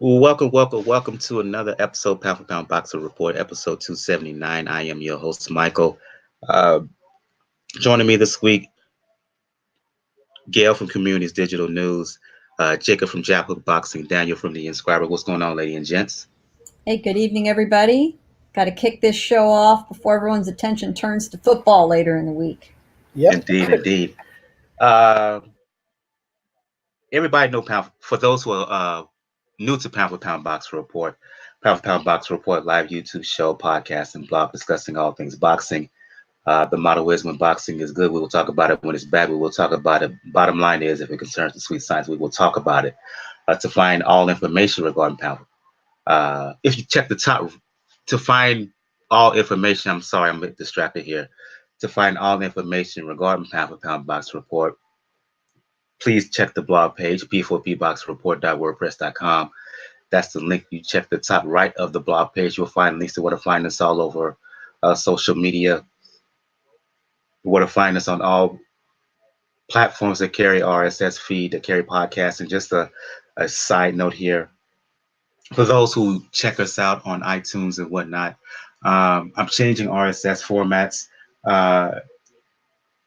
Welcome to another episode, Pound for Pound Boxer Report, episode 279. I am your host, Michael. Uh, Joining me this week, Gail from Communities Digital News, Jacob from Jab Boxing, Daniel from The Inscriber. What's going on, ladies and gents? Hey, good evening, everybody. Got to kick this show off before everyone's attention turns to football later in the week. Yep. Indeed. Uh, Everybody know Pound. For those who are new to Pound for Pound Boxer Report, Pound for Pound Boxer Report live YouTube show, podcast, and blog discussing all things boxing. The motto is when boxing is good, we will talk about it. When it's bad, we will talk about it. Bottom line is, if it concerns the sweet science, we will talk about it. To find all information regarding Pound. If you check the top, to find all information, I'm sorry, I'm a bit distracted here. To find all information regarding Pound for Pound Boxer Report, please check the blog page, p4pboxreport.wordpress.com. That's the link. You check the top right of the blog page. You'll find links to where to find us all over social media, where to find us on all platforms that carry RSS feed, that carry podcasts. And just a side note here, for those who check us out on iTunes and whatnot, I'm changing RSS formats.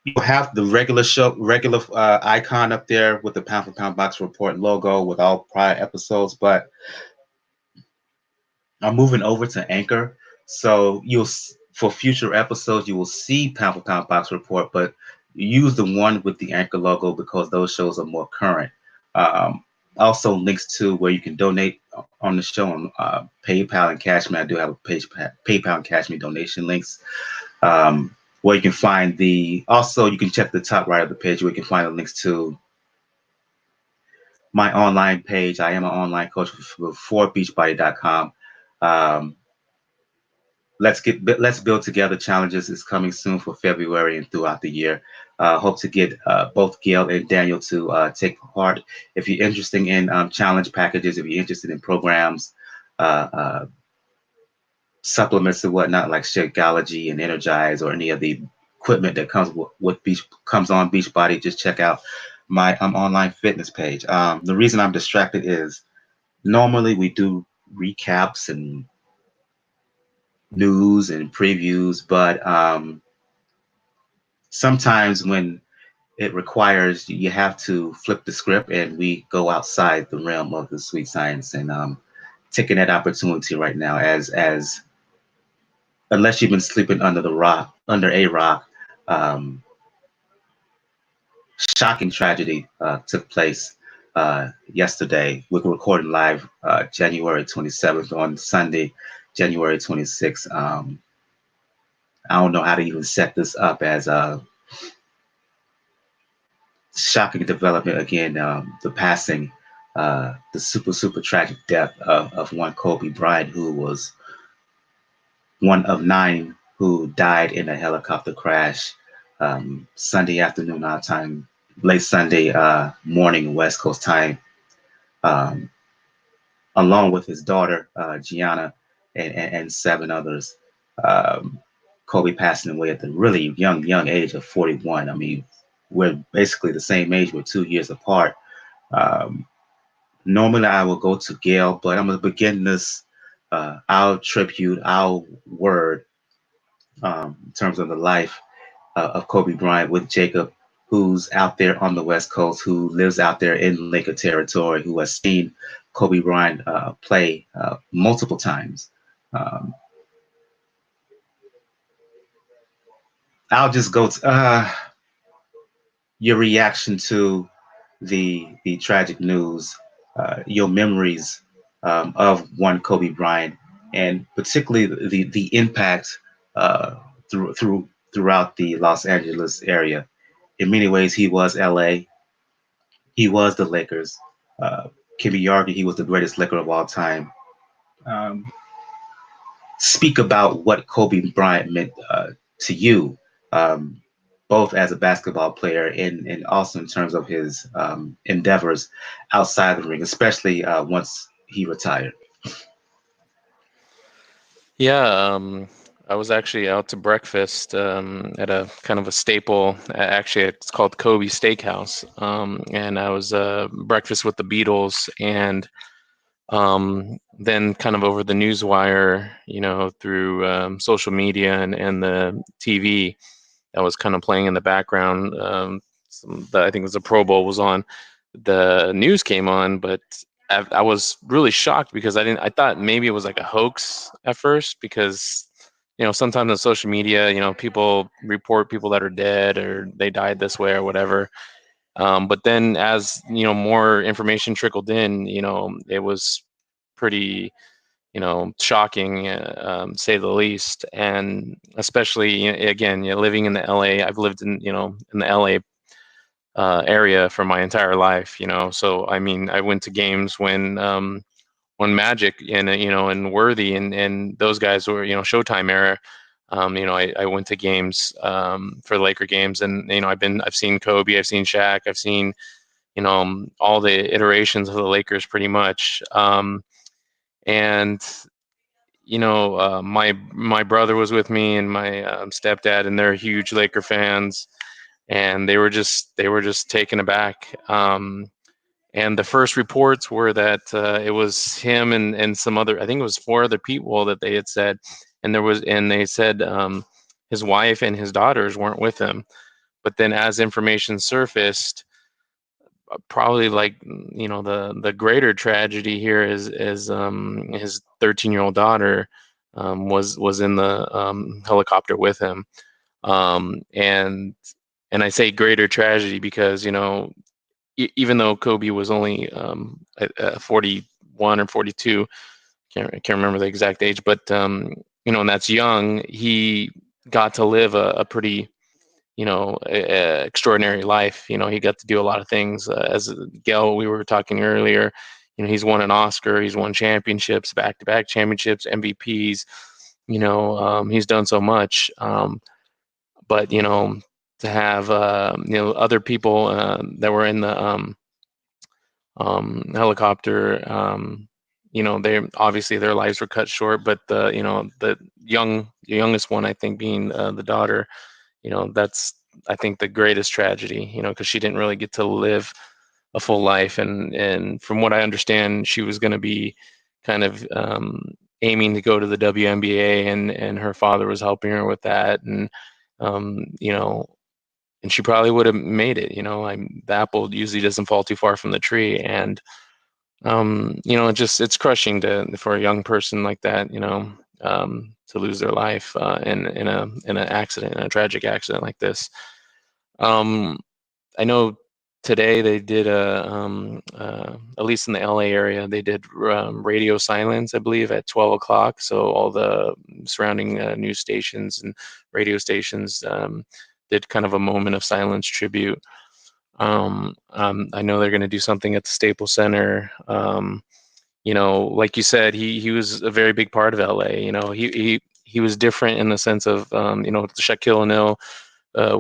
You'll have the regular icon up there with the Pound for Pound Box Report logo with all prior episodes, but I'm moving over to Anchor. So for future episodes, you will see Pound for Pound Box Report, but use the one with the Anchor logo because those shows are more current. Also links to where you can donate on the show on PayPal and Cash Me. I do have a PayPal and Cash Me donation links. Where you can find you can check the top right of the page where you can find the links to my online page. I am an online coach for beachbody.com. Let's build together challenges is coming soon for February and throughout the year. Hope to get both Gail and Daniel to take part. If you're interested in challenge packages, if you're interested in programs, supplements and whatnot like Shakeology and Energize or any of the equipment that comes on Beachbody, just check out my online fitness page. The reason I'm distracted is normally we do recaps and news and previews, but sometimes when it requires, you have to flip the script and we go outside the realm of the sweet science, and taking that opportunity right now as unless you've been sleeping under a rock, shocking tragedy took place yesterday. We're recording live January 27th on Sunday, January 26th. I don't know how to even set this up as a shocking development. Again, the passing, the super tragic death of one Kobe Bryant, who was one of 9 who died in a helicopter crash Sunday afternoon our time, late Sunday morning West Coast time, along with his daughter Gianna and 7 others. Kobe passing away at the really young age of 41. I mean, we're basically the same age. We're 2 years apart. Normally I will go to Gail, but I'm going to begin this our tribute, our word, in terms of the life of Kobe Bryant with Jacob, who's out there on the West Coast, who lives out there in Laker territory, who has seen Kobe Bryant play multiple times. I'll just go to your reaction to the tragic news, your memories of one Kobe Bryant, and particularly the impact throughout the Los Angeles area. In many ways, he was LA. He was the Lakers. Can be argued he was the greatest Laker of all time. Speak about what Kobe Bryant meant to you, both as a basketball player and also in terms of his endeavors outside the ring, especially once he retired. Yeah, I was actually out to breakfast at a kind of a staple. Actually, it's called Kobe Steakhouse, and I was breakfast with the Beatles, and Then kind of over the news wire, through social media and the TV that was kind of playing in the background. I think it was the Pro Bowl was on. The news came on, but I was really shocked because I thought maybe it was like a hoax at first because sometimes on social media, people report people that are dead or they died this way or whatever. But then as more information trickled in, it was pretty shocking, say the least. And especially again, living in the LA, I've lived in the LA area for my entire life. So I mean, I went to games when Magic and and Worthy and those guys were Showtime era. I went to games for Laker games, and I've seen Kobe, I've seen Shaq, I've seen all the iterations of the Lakers pretty much. And my brother was with me and my stepdad, and they're huge Laker fans, and they were just taken aback. And the first reports were that it was him and some other, I think it was four other people that they had said, and they said his wife and his daughters weren't with him. But then as information surfaced, probably like the greater tragedy here is his 13-year-old daughter was in the helicopter with him. And I say greater tragedy because even though Kobe was only 41 or 42, can't remember the exact age, but and that's young. He got to live a pretty extraordinary life. He got to do a lot of things. As Gail, we were talking earlier, he's won an Oscar, he's won championships, back-to-back championships, MVPs. He's done so much. But to have other people that were in the helicopter, they obviously their lives were cut short. But the youngest one, I think, being the daughter, that's I think the greatest tragedy. Because she didn't really get to live a full life, and from what I understand, she was going to be kind of aiming to go to the WNBA, and her father was helping her with that, and um, you know, and she probably would have made it. The apple usually doesn't fall too far from the tree, and it's crushing for a young person like that, to lose their life in an accident, in a tragic accident like this. Um, I know today they did at least in the LA area, they did radio silence, I believe, at 12 o'clock. So all the surrounding news stations and radio stations did kind of a moment of silence tribute. I know they're going to do something at the Staples Center. Like you said, he was a very big part of LA. He was different in the sense of Shaquille O'Neal,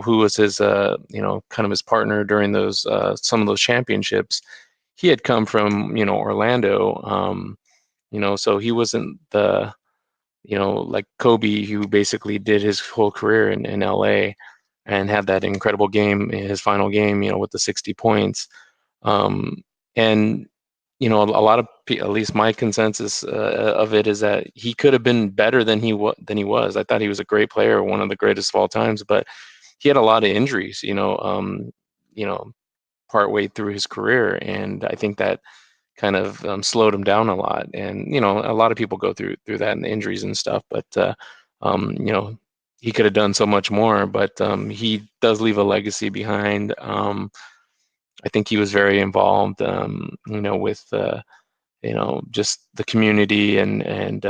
who was his kind of his partner during those some of those championships. He had come from Orlando, so he wasn't the like Kobe, who basically did his whole career in LA and had that incredible game, his final game, with the 60 points. And a lot of at least my consensus of it is that he could have been better than he was. I thought he was a great player, one of the greatest of all times, but he had a lot of injuries, part way through his career, and I think that kind of slowed him down a lot. And a lot of people go through that and the injuries and stuff, but he could have done so much more. But he does leave a legacy behind. I think he was very involved, with just the community and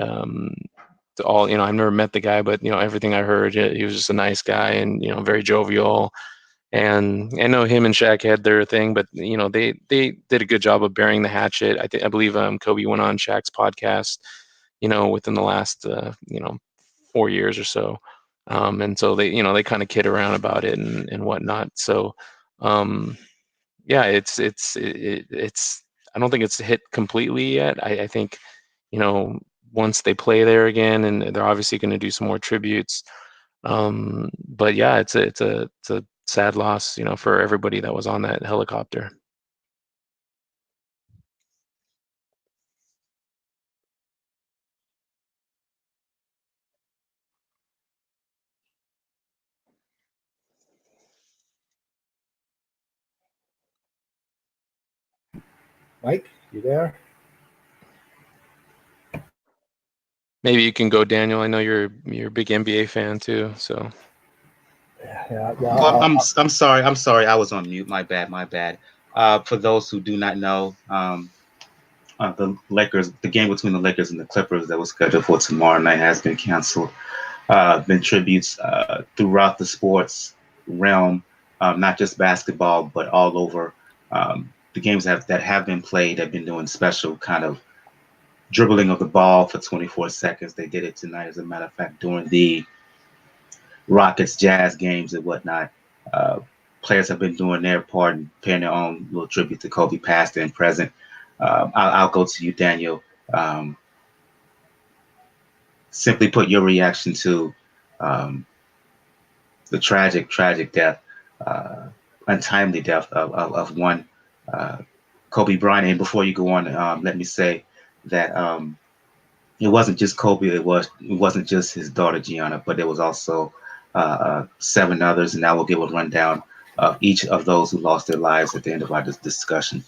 all. I've never met the guy, but everything I heard, he was just a nice guy and very jovial. And I know him and Shaq had their thing, but they did a good job of burying the hatchet. I believe Kobe went on Shaq's podcast, within the last 4 years or so, and so they kind of kid around about it and whatnot. So yeah, it's I don't think it's hit completely yet. I think once they play there again, and they're obviously going to do some more tributes. But yeah, it's a sad loss, for everybody that was on that helicopter. Mike, you there? Maybe you can go, Daniel. I know you're a big NBA fan too. So Yeah. Well, I'm sorry. I'm sorry. I was on mute. My bad. For those who do not know, the game between the Lakers and the Clippers that was scheduled for tomorrow night has been canceled. Been tributes throughout the sports realm, not just basketball, but all over. The games that have been played have been doing special kind of dribbling of the ball for 24 seconds. They did it tonight, as a matter of fact, during the Rockets Jazz games and whatnot. Uh, Players have been doing their part and paying their own little tribute to Kobe, past and present. I'll go to you, Daniel. Simply put, your reaction to the tragic death, untimely death of one Kobe Bryant. And before you go on, let me say that it wasn't just Kobe. It wasn't just his daughter Gianna, but there was also 7 others, and I will give a rundown of each of those who lost their lives at the end of our discussion.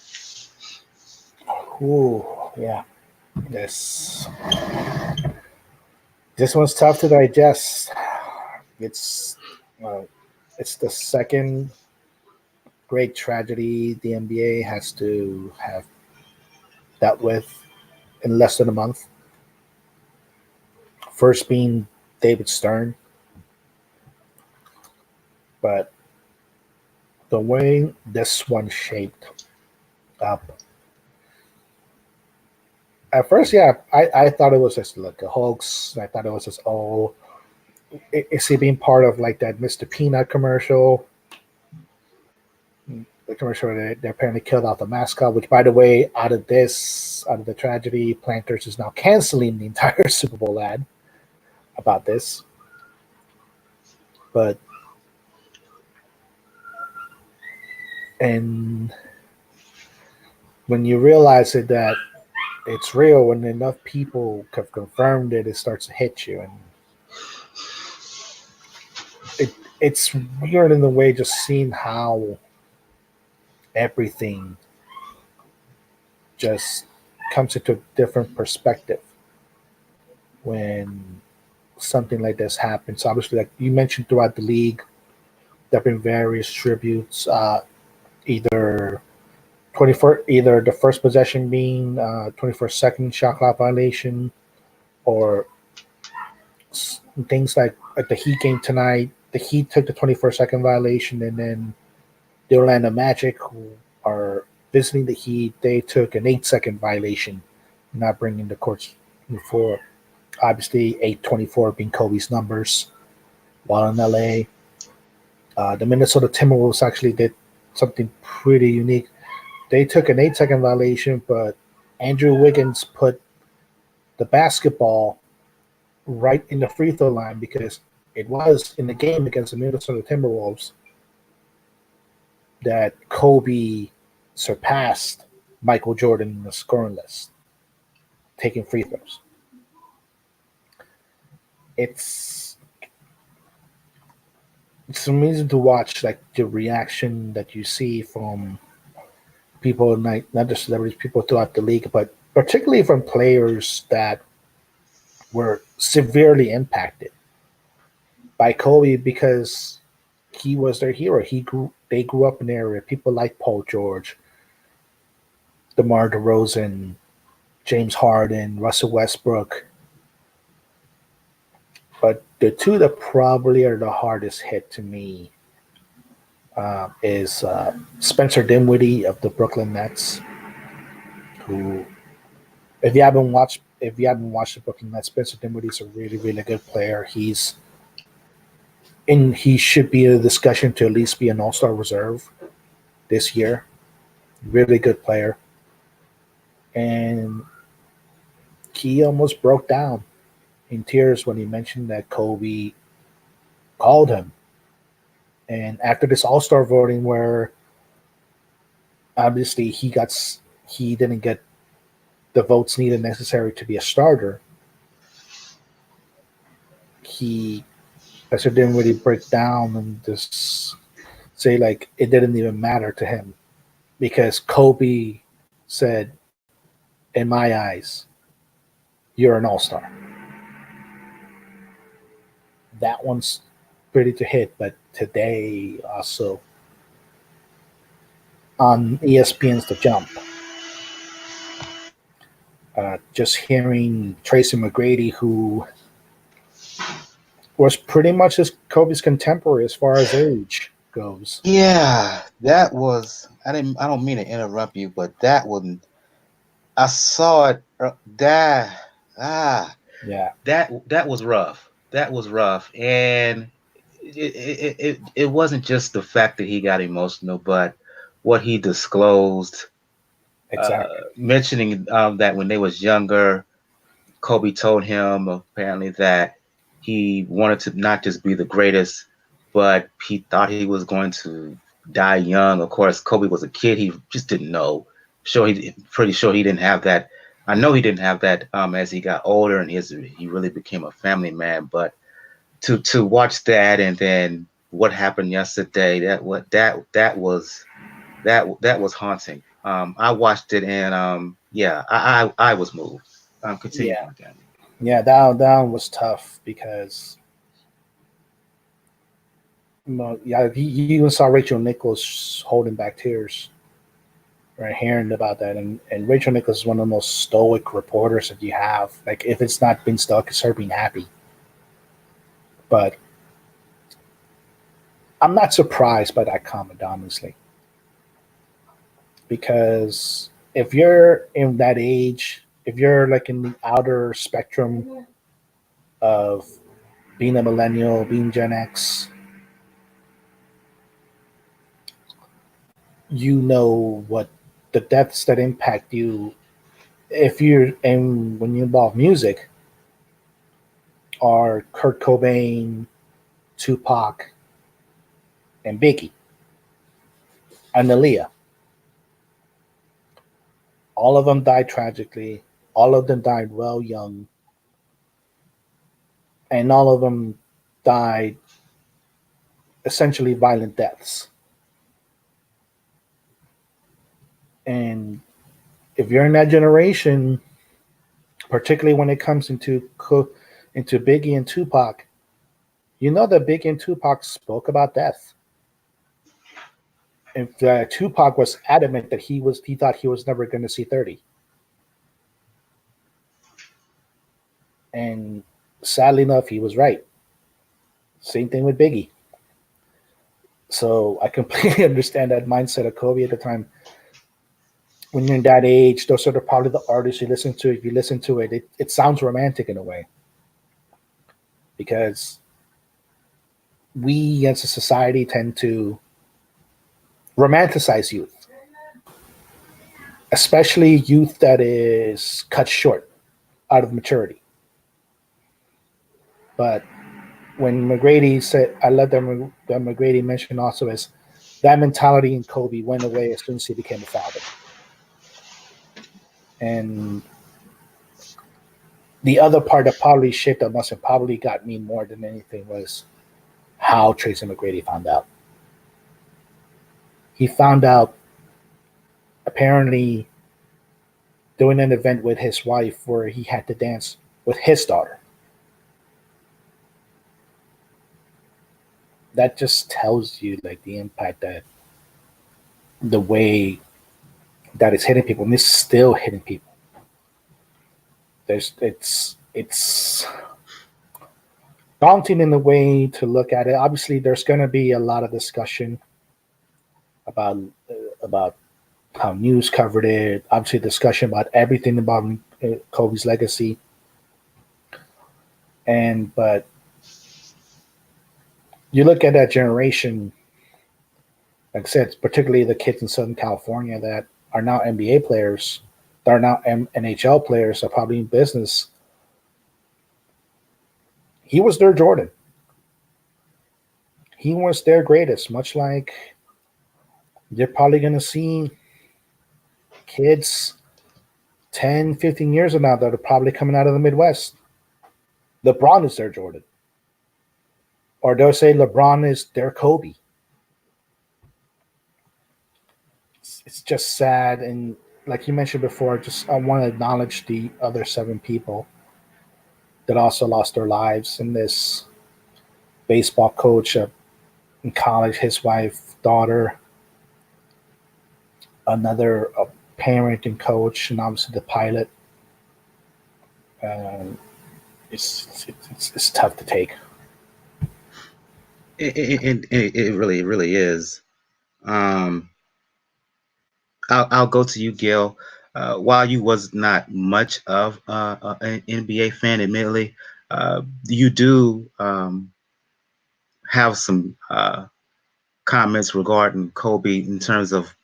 Ooh, yeah. This one's tough to digest. It's the second great tragedy the NBA has to have dealt with in less than a month. First being David Stern, but the way this one shaped up. At first, yeah, I thought it was just like a hoax. I thought it was just, is he being part of like that Mr. Peanut commercial? The commercial where they apparently killed off the mascot, which, by the way, out of the tragedy, Planters is now canceling the entire Super Bowl ad about this. And when you realize that it's real, when enough people have confirmed it starts to hit you. And it's weird in the way, just seeing how everything just comes into a different perspective when something like this happens. Obviously, like you mentioned, throughout the league, there have been various tributes, either the first possession being 21st-second shot clock violation, or things like at the Heat game tonight. The Heat took the 21st-second violation, and then the Orlando Magic, who are visiting the Heat, they took an 8-second violation, not bringing the courts before. Obviously, 8-24 being Kobe's numbers. While in LA, the Minnesota Timberwolves actually did something pretty unique. They took an 8-second violation, but Andrew Wiggins put the basketball right in the free throw line, because it was in the game against the Minnesota Timberwolves that Kobe surpassed Michael Jordan in the scoring list, taking free throws. It's amazing to watch, like, the reaction that you see from people, not just celebrities, people throughout the league, but particularly from players that were severely impacted by Kobe, because he was their hero. They grew up in the area. People like Paul George, DeMar DeRozan, James Harden, Russell Westbrook. But the two that probably are the hardest hit to me is Spencer Dinwiddie of the Brooklyn Nets, who, if you haven't watched the Brooklyn Nets, Spencer Dinwiddie is a really, really good player. He should be in a discussion to at least be an All-Star reserve this year. Really good player. And he almost broke down in tears when he mentioned that Kobe called him. And after this All-Star voting, where obviously he didn't get the votes needed necessary to be a starter, Spencer didn't really break down and just say, like, it didn't even matter to him, because Kobe said, in my eyes, you're an all-star. That one's pretty to hit, but today also on ESPN's The Jump, just hearing Tracy McGrady, who was pretty much as Kobe's contemporary as far as age goes. Yeah, that was. I don't mean to interrupt you, but that one. I saw it. Yeah, That was rough. That was rough, and it wasn't just the fact that he got emotional, but what he disclosed, exactly. mentioning that when they was younger, Kobe told him apparently that he wanted to not just be the greatest, but he thought he was going to die young. Of course, Kobe was a kid; he just didn't know. Pretty sure he didn't have that. I know he didn't have that as he got older and he really became a family man. But to watch that and then what happened yesterday, that was haunting. I watched it and yeah, I was moved. Continue Yeah, on, Danny. yeah, that was tough because yeah, you even saw Rachel Nichols holding back tears, right, hearing about that, and Rachel Nichols is one of the most stoic reporters that you have. Like, if it's not being stoic, it's her being happy. But I'm not surprised by that comment, honestly, because if you're in that age, if you're like in the outer spectrum of being a millennial, being Gen X, you know what the deaths that impact you if you're and when you involve music are Kurt Cobain, Tupac, and Biggie, and Aaliyah. All of them died tragically. All of them died well young, and all of them died essentially violent deaths. And if you're in that generation, particularly when it comes into Biggie and Tupac, you know that Biggie and Tupac spoke about death. And Tupac was adamant that he thought he was never going to see 30. And sadly enough, he was right. Same thing with Biggie. So I completely understand that mindset of Kobe at the time. When you're in that age, those are probably the artists you listen to. If you listen to it, it sounds romantic in a way. Because we as a society tend to romanticize youth, especially youth that is cut short out of maturity. But when McGrady said, I love that McGrady mentioned also is that mentality in Kobe went away as soon as he became a father. And the other part that probably shaped up us and probably got me more than anything was how Tracy McGrady found out. He found out apparently doing an event with his wife where he had to dance with his daughter. That just tells you like the impact that the way that it's hitting people, and it's still hitting people. It's daunting in the way to look at it. Obviously, there's going to be a lot of discussion about about how news covered it. Obviously, discussion about everything about Kobe's legacy. But you look at that generation, like I said, particularly the kids in Southern California that are now NBA players, that are now NHL players, are probably in business. He was their Jordan. He was their greatest, much like you're probably going to see kids 10, 15 years from now that are probably coming out of the Midwest. LeBron is their Jordan. Or they'll say LeBron is their Kobe. It's just sad. And like you mentioned before, just I want to acknowledge the other 7 people that also lost their lives in this. Baseball coach in college, his wife, daughter, another parent and coach, and obviously the pilot. Um, it's tough to take. It really is. Um, I'll go to you, Gil. While you was not much of an NBA fan, admittedly, you do have some comments regarding Kobe in terms of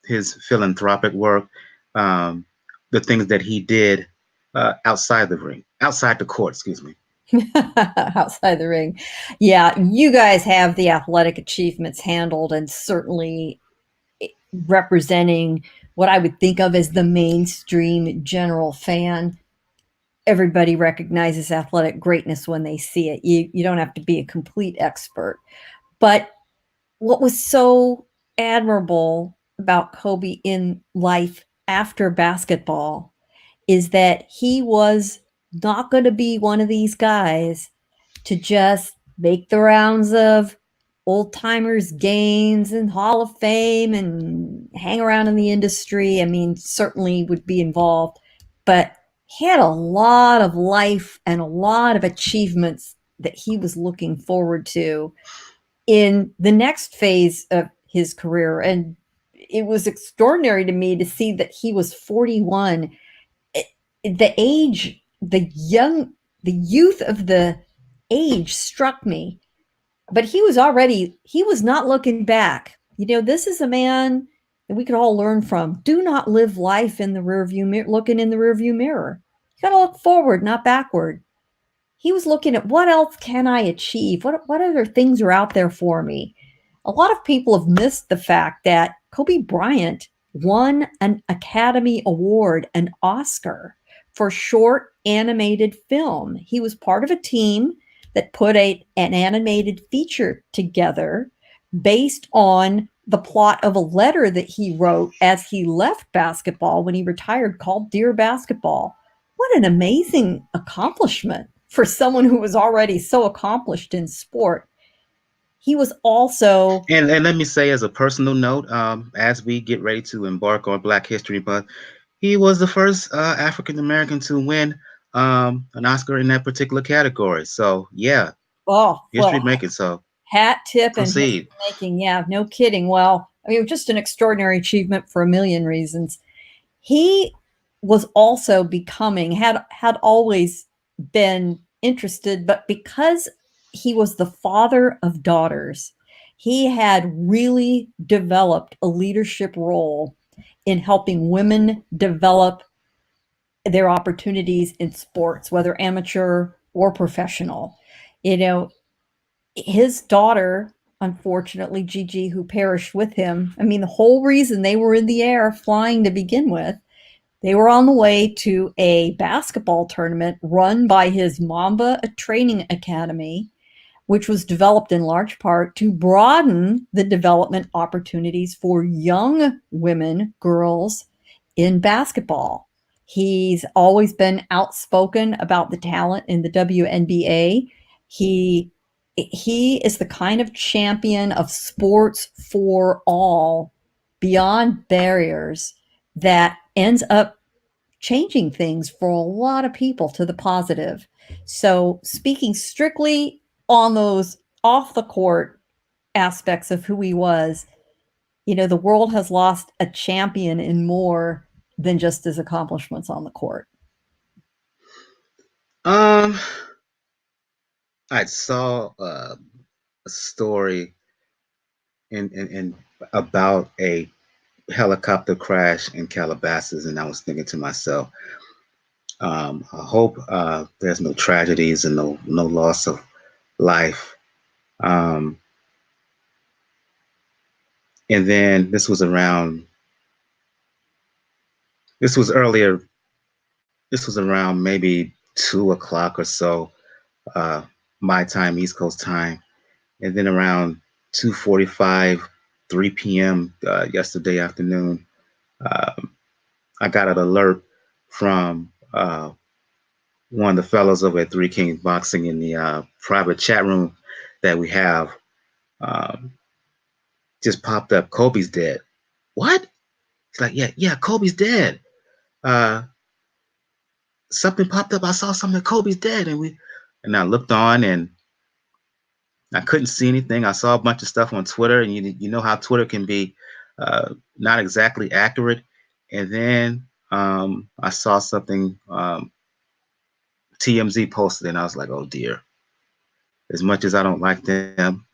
his philanthropic work, um, the things that he did outside the court. Excuse me. Outside the ring. Yeah, you guys have the athletic achievements handled, and certainly representing what I would think of as the mainstream general fan. Everybody recognizes athletic greatness when they see it. You don't have to be a complete expert. But what was so admirable about Kobe in life after basketball is that he was not going to be one of these guys to just make the rounds of old timers games and Hall of Fame and hang around in the industry. I mean, certainly would be involved, but he had a lot of life and a lot of achievements that he was looking forward to in the next phase of his career. And it was extraordinary to me to see that he was 41. The age, the youth of the age struck me, but he was not looking back. This is a man that we could all learn from. Do not live life in the rearview mirror, looking in the rearview mirror. You got to look forward, not backward. He was looking at what else can I achieve? What other things are out there for me? A lot of people have missed the fact that Kobe Bryant won an Academy Award, an Oscar, for short animated film. He was part of a team that put an animated feature together based on the plot of a letter that he wrote as he left basketball when he retired, called Dear Basketball. What an amazing accomplishment for someone who was already so accomplished in sport. He was also... And let me say, as a personal note, as we get ready to embark on Black History Month, he was the first African American to win an Oscar in that particular category. So, yeah, history making. So, hat tip proceed. And history making. Yeah, no kidding. Well, I mean, just an extraordinary achievement for a million reasons. He was also had always been interested, but because he was the father of daughters, he had really developed a leadership role in helping women develop their opportunities in sports, whether amateur or professional. His daughter, unfortunately, Gigi, who perished with him, I mean, the whole reason they were in the air flying to begin with, they were on the way to a basketball tournament run by his Mamba training academy, which was developed in large part to broaden the development opportunities for young women, girls in basketball. He's always been outspoken about the talent in the WNBA. He is the kind of champion of sports for all, beyond barriers, that ends up changing things for a lot of people to the positive. So, speaking strictly on those off the court aspects of who he was, the world has lost a champion in more than just his accomplishments on the court. I saw a story in about a helicopter crash in Calabasas, and I was thinking to myself, I hope there's no tragedies and no loss of life. And then this was around maybe 2 o'clock or so, my time, East Coast time, and then around 2:45, 3 p.m. Yesterday afternoon, I got an alert from one of the fellows over at Three Kings Boxing in the private chat room that we have. Just popped up, Kobe's dead. What? He's like, yeah, Kobe's dead. Something popped up. I saw something. Kobe's dead, and I looked on and I couldn't see anything. I saw a bunch of stuff on Twitter, and you know how Twitter can be not exactly accurate. And then I saw something TMZ posted, and I was like, oh dear. As much as I don't like them,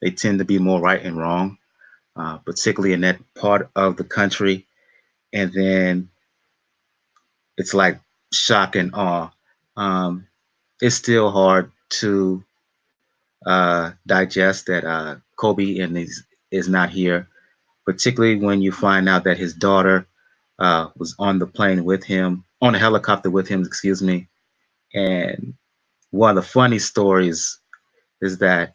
they tend to be more right and wrong, particularly in that part of the country. And then it's like shock and awe. It's still hard to digest that Kobe is not here, particularly when you find out that his daughter was on the plane with him, on a helicopter with him, excuse me. And one of the funny stories is that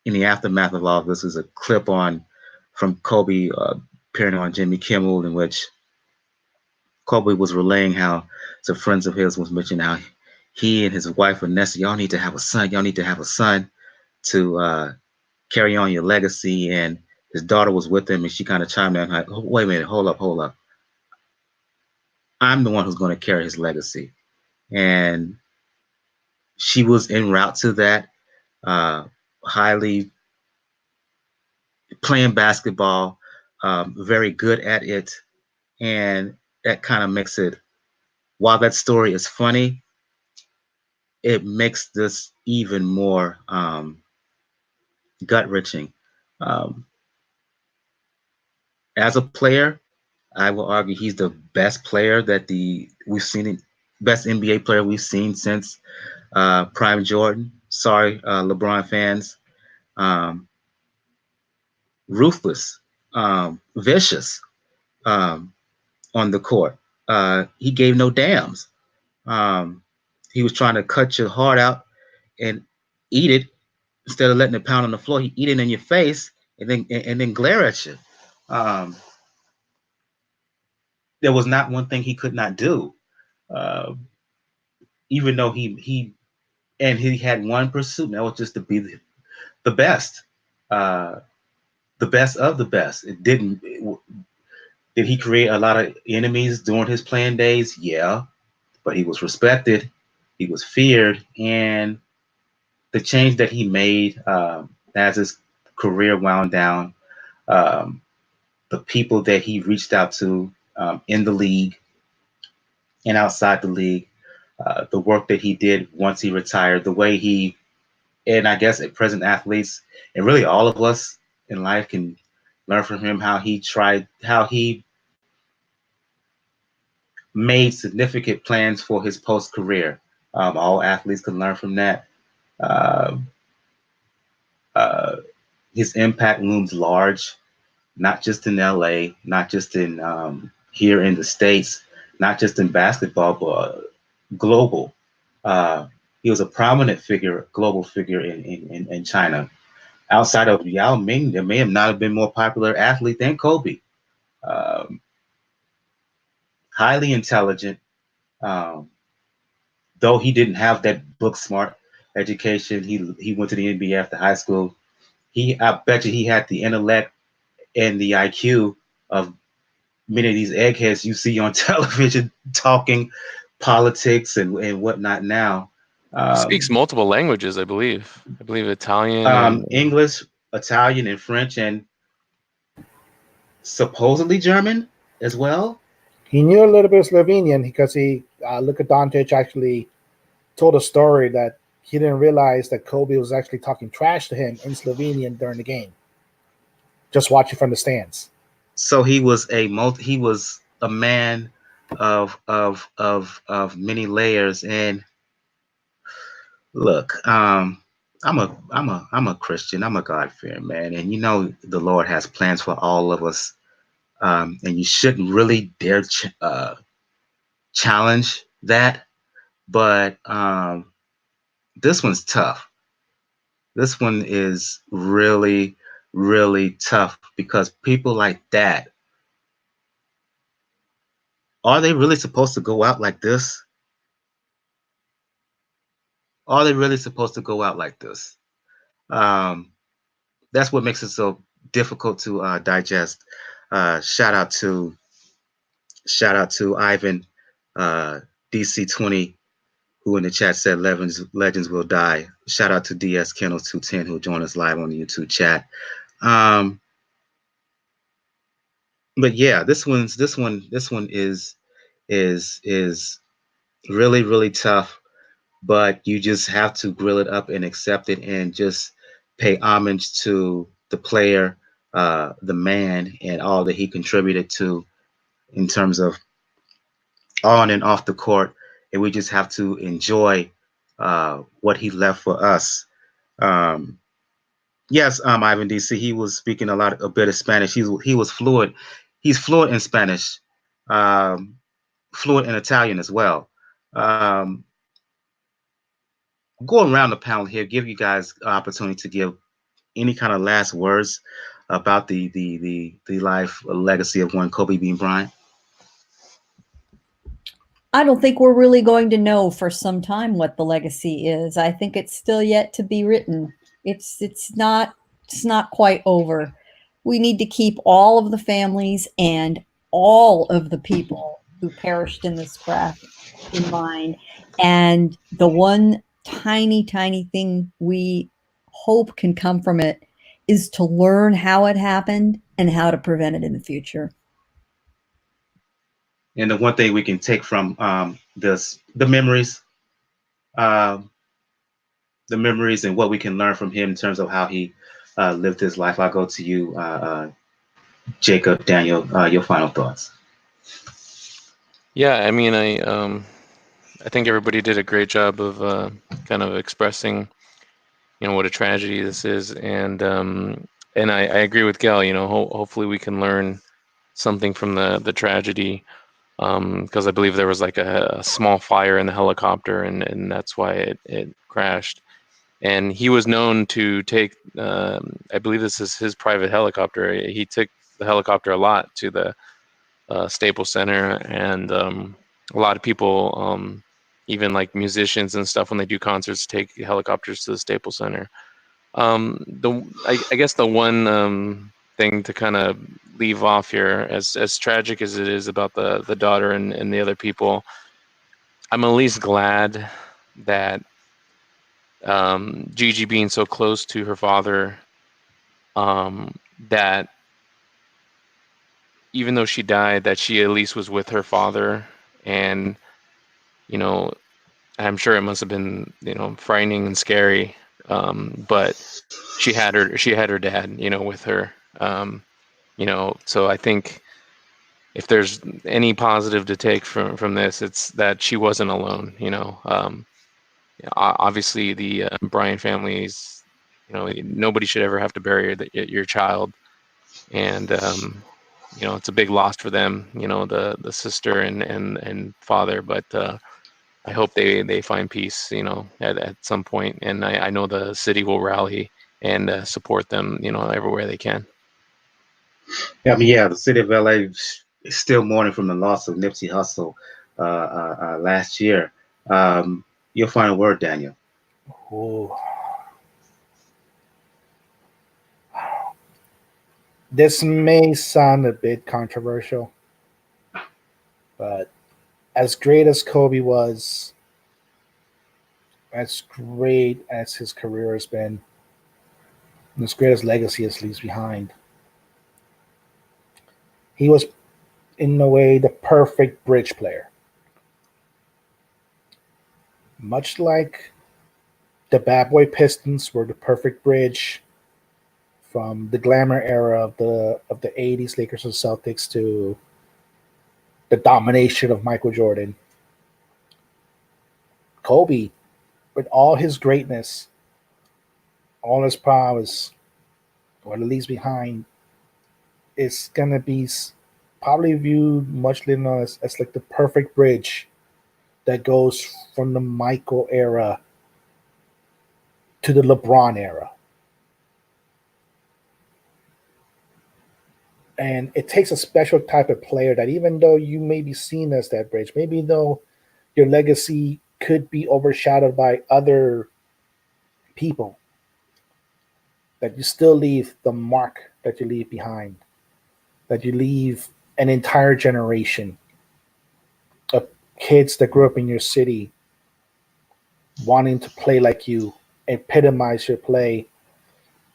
in the aftermath of all of this is a clip from Kobe appearing on Jimmy Kimmel, in which Kobe was relaying how some friends of his was mentioning how he and his wife Vanessa, y'all need to have a son. Y'all need to have a son to carry on your legacy. And his daughter was with him, and she kind of chimed in like, oh, wait a minute, hold up. I'm the one who's going to carry his legacy. And she was en route to that, highly playing basketball, very good at it. And that kind of makes it, while that story is funny, it makes this even more gut-wrenching. As a player, I will argue he's the best player that we've seen, best NBA player we've seen since Prime Jordan. Sorry, LeBron fans. Ruthless, vicious on the court. He gave no damns. He was trying to cut your heart out and eat it instead of letting it pound on the floor. He eat it in your face and then glare at you. There was not one thing he could not do. Even though he had one pursuit, and that was just to be the best, the best of the best. Did he create a lot of enemies during his playing days? Yeah, but he was respected, he was feared, and the change that he made as his career wound down, the people that he reached out to in the league and outside the league, the work that he did once he retired, the way and I guess at present athletes and really all of us in life can learn from him how he made significant plans for his post career. All athletes can learn from that. His impact looms large, not just in LA, not just in here in the States, not just in basketball, but global. He was a prominent figure, global figure in China. Outside of Yao Ming, there may have not been more popular athlete than Kobe. Highly intelligent, though he didn't have that book smart education. He went to the NBA after high school. I bet you he had the intellect and the IQ of many of these eggheads you see on television talking politics and whatnot now. He speaks multiple languages, I believe. I believe Italian, English, Italian, and French, and supposedly German as well. He knew a little bit of Slovenian because Luka Doncic actually told a story that he didn't realize that Kobe was actually talking trash to him in Slovenian during the game, just watching from the stands. So he was a man of many layers. And look, I'm a Christian. I'm a God-fearing man, and you know the Lord has plans for all of us. And you shouldn't really dare challenge that. But this one's tough. This one is really really tough because people like that, are they really supposed to go out like this? Are they really supposed to go out like this? Um, that's what makes it so difficult to digest. Shout out to Ivan DC20, who in the chat said legends will die. Shout out to DS Kennels 210, who joined us live on the YouTube chat. But yeah, this one is really, really tough. But you just have to grill it up and accept it and just pay homage to the player, the man, and all that he contributed to in terms of on and off the court. And we just have to enjoy what he left for us. Yes, Ivan DC, he was speaking a bit of Spanish. He was fluent. He's fluent in Spanish, fluent in Italian as well. Going around the panel here, give you guys opportunity to give any kind of last words about the life legacy of one Kobe Bean Bryant. I don't think we're really going to know for some time what the legacy is. I think it's still yet to be written. It's not quite over. We need to keep all of the families and all of the people who perished in this crash in mind. And the one tiny thing we hope can come from it is to learn how it happened and how to prevent it in the future. And the one thing we can take from the memories, the memories and what we can learn from him in terms of how he lived his life. I'll go to you, Jacob, Daniel, your final thoughts. Yeah, I mean, I think everybody did a great job of kind of expressing, what a tragedy this is, and I agree with Gal. Hopefully we can learn something from the tragedy, because I believe there was like a small fire in the helicopter, and that's why it crashed. And he was known to take, I believe this is his private helicopter. He took the helicopter a lot to the Staples Center, and a lot of people, even like musicians and stuff, when they do concerts, take helicopters to the Staples Center. I guess the one thing to kind of leave off here, as tragic as it is about the daughter and the other people, I'm at least glad that Gigi being so close to her father, that even though she died, that she at least was with her father. And I'm sure it must have been frightening and scary, but she had her dad with her. So I think if there's any positive to take from this, it's that she wasn't alone. Obviously the Bryant families, nobody should ever have to bury your child, and it's a big loss for them, the sister and father, but I hope they find peace, at some point, and I know the city will rally and support them, everywhere they can. Yeah, I mean, the city of LA is still mourning from the loss of Nipsey Hussle last year. Your final word, Daniel. Ooh. This may sound a bit controversial, but as great as Kobe was, as great as his career has been, and as great as legacy it leaves behind, he was, in a way, the perfect bridge player. Much like the Bad Boy Pistons were the perfect bridge from the glamour era of the 80s Lakers and Celtics to the domination of Michael Jordan. Kobe, with all his greatness, all his prowess, what it leaves behind, is going to be probably viewed much later as like the perfect bridge that goes from the Michael era to the LeBron era. And it takes a special type of player that even though you may be seen as that bridge, maybe though your legacy could be overshadowed by other people, that you still leave the mark that you leave behind, that you leave an entire generation of kids that grew up in your city wanting to play like you, epitomize your play,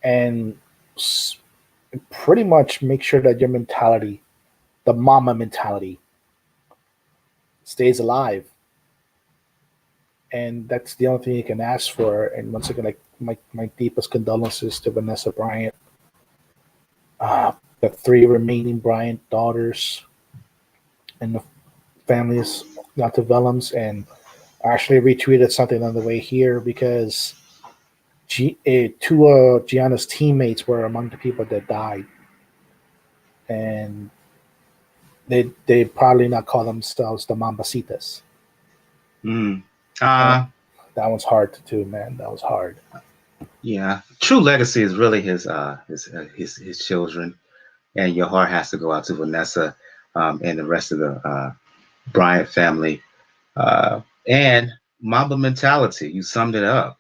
and pretty much make sure that your mentality, the Mamba mentality, stays alive. And that's the only thing you can ask for. And once again, like my deepest condolences to Vanessa Bryant, the 3 remaining Bryant daughters, and the families, antebellums. And I actually retweeted something on the way here because 2 of Gianna's teammates were among the people that died, and they probably not call themselves the Mambasitas. That one's hard to do, man. That was hard. Yeah, true legacy is really his children, and your heart has to go out to Vanessa and the rest of the Bryant family. And Mamba mentality, you summed it up.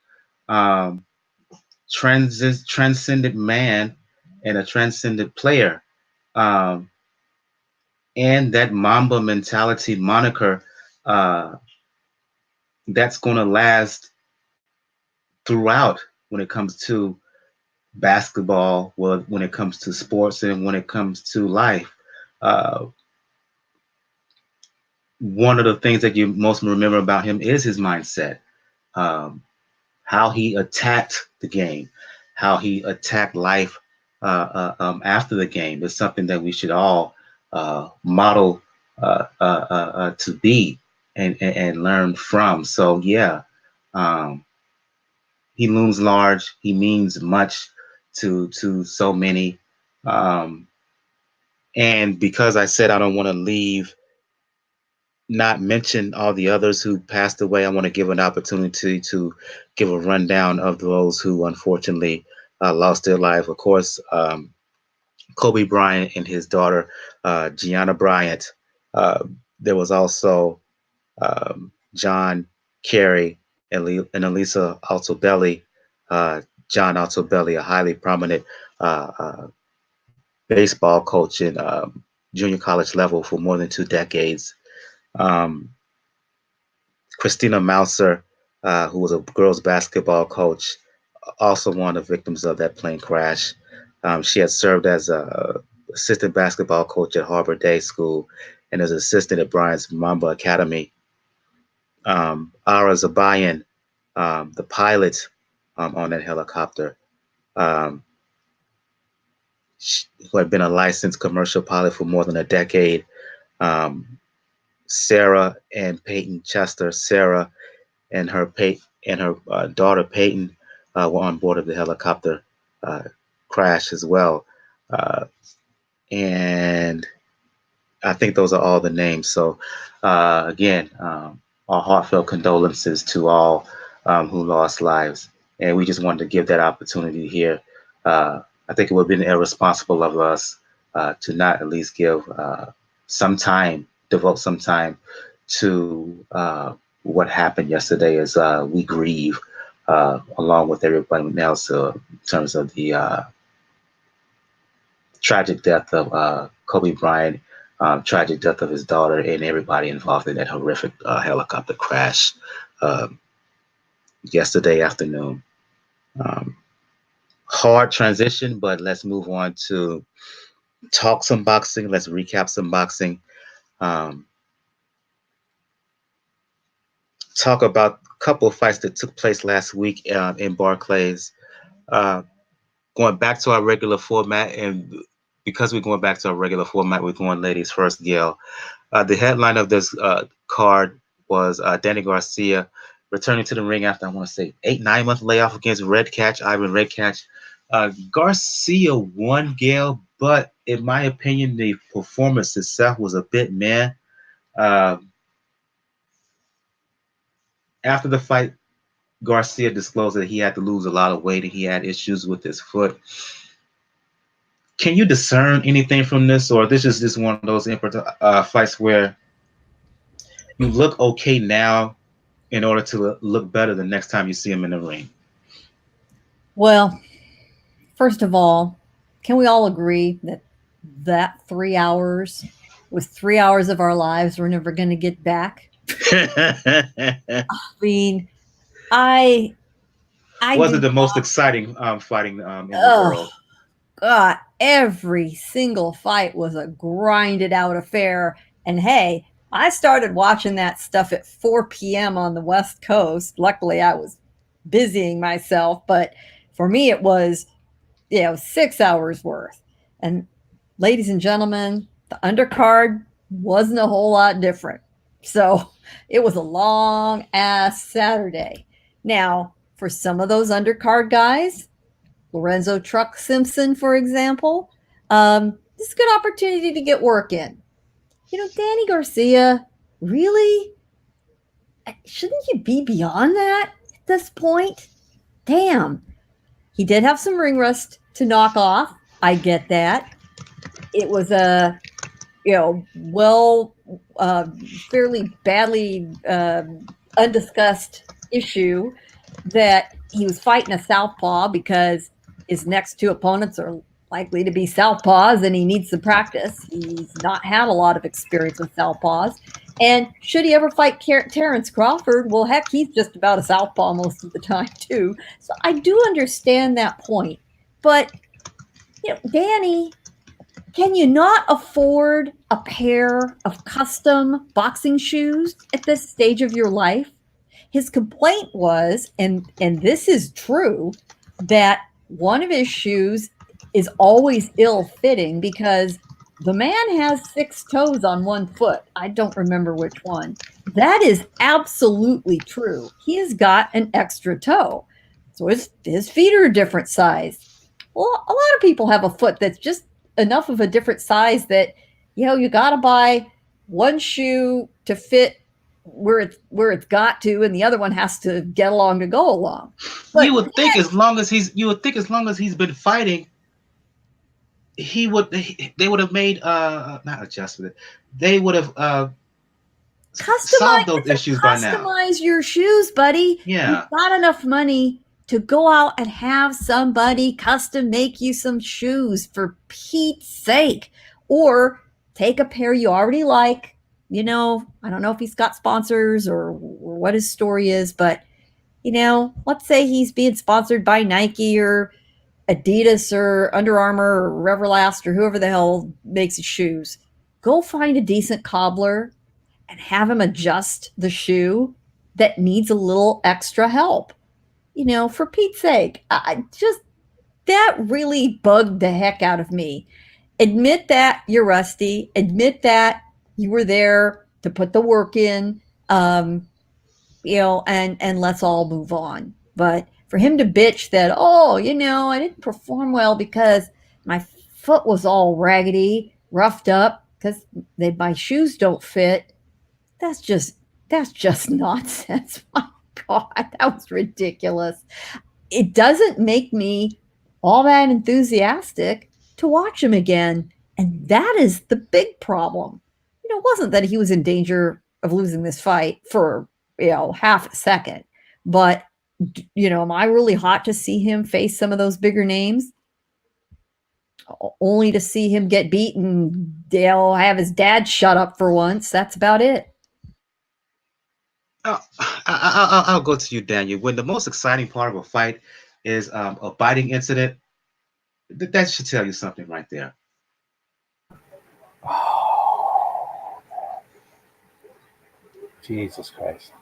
Transcendent man and a transcendent player. And that Mamba mentality moniker, that's going to last throughout when it comes to basketball, well, when it comes to sports, and when it comes to life. One of the things that you most remember about him is his mindset, how he attacked the game, how he attacked life after the game is something that we should all model to be and learn from. So yeah, he looms large. He means much to so many. And because I said I don't want to not mention all the others who passed away, I want to give an opportunity to give a rundown of those who unfortunately lost their life. Of course, Kobe Bryant and his daughter, Gianna Bryant. There was also John Kerry and Elisa Altobelli. John Altobelli, a highly prominent baseball coach in junior college level for more than 2 decades. Christina Mauser, who was a girls basketball coach, also one of the victims of that plane crash. She had served as a assistant basketball coach at Harbor Day School and as assistant at Bryant's Mamba Academy. Ara Zabayan, the pilot on that helicopter, who had been a licensed commercial pilot for more than a decade. Sarah and Peyton Chester. Sarah and her daughter Peyton were on board of the helicopter crash as well. And I think those are all the names. So again, our heartfelt condolences to all who lost lives. And we just wanted to give that opportunity here. I think it would have been irresponsible of us to not at least give devote some time to what happened yesterday as we grieve along with everybody else in terms of the tragic death of Kobe Bryant, tragic death of his daughter, and everybody involved in that horrific helicopter crash yesterday afternoon. Hard transition, but let's move on to talk some boxing. Let's recap some boxing. Talk about a couple of fights that took place last week in Barclays. Going back to our regular format, and because we're going back to our regular format, we're going ladies first, Gail. The headline of this card was Danny Garcia returning to the ring after, I want to say, 8-9 month layoff against Redkach, Ivan Redkach. Garcia won, Gail, but in my opinion, the performance itself was a bit meh. After the fight, Garcia disclosed that he had to lose a lot of weight and he had issues with his foot. Can you discern anything from this, or this is just one of those fights where you look okay now in order to look better the next time you see him in the ring? Well, first of all, can we all agree that 3 hours was 3 hours of our lives we're never going to get back? I mean, I Was do it the most exciting fighting in the world? God, every single fight was a grinded out affair. And hey, I started watching that stuff at 4 p.m. on the West Coast. Luckily, I was busying myself, but for me, it was 6 hours worth. And ladies and gentlemen, the undercard wasn't a whole lot different. So it was a long ass Saturday. Now, for some of those undercard guys, Lorenzo Truck Simpson, for example, this is a good opportunity to get work in. Danny Garcia, really? Shouldn't you be beyond that at this point? Damn. He did have some ring rust to knock off. I get that. It was a, fairly badly undiscussed issue that he was fighting a southpaw because his next two opponents are likely to be southpaws and he needs to practice. He's not had a lot of experience with southpaws. And should he ever fight Terrence Crawford, well, heck, he's just about a southpaw most of the time, too. So I do understand that point. But, Danny, can you not afford a pair of custom boxing shoes at this stage of your life? His complaint was, and this is true, that one of his shoes is always ill-fitting because the man has 6 toes on one foot. I don't remember which one. That is absolutely true. He has got an extra toe. So his feet are a different size. Well, a lot of people have a foot that's just enough of a different size that, you got to buy one shoe to fit where it's got to, and the other one has to get along to go along. But you would think as long as he's been fighting, they would have made not adjustment. They would have solved those issues by now. Customize your shoes, buddy. Yeah. You've got enough money to go out and have somebody custom make you some shoes, for Pete's sake. Or take a pair you already like. I don't know if he's got sponsors or what his story is, but, let's say he's being sponsored by Nike or Adidas or Under Armour or Everlast or whoever the hell makes his shoes. Go find a decent cobbler and have him adjust the shoe that needs a little extra help. For Pete's sake, that really bugged the heck out of me. Admit that you're rusty. Admit that you were there to put the work in, and let's all move on. But for him to bitch that, I didn't perform well because my foot was all raggedy, roughed up, because my shoes don't fit. That's just nonsense. My God, that was ridiculous. It doesn't make me all that enthusiastic to watch him again. And that is the big problem. It wasn't that he was in danger of losing this fight for, half a second. But, am I really hot to see him face some of those bigger names? Only to see him get beaten, have his dad shut up for once. That's about it. I'll go to you, Daniel. When the most exciting part of a fight is a biting incident, that should tell you something right there. Jesus Christ.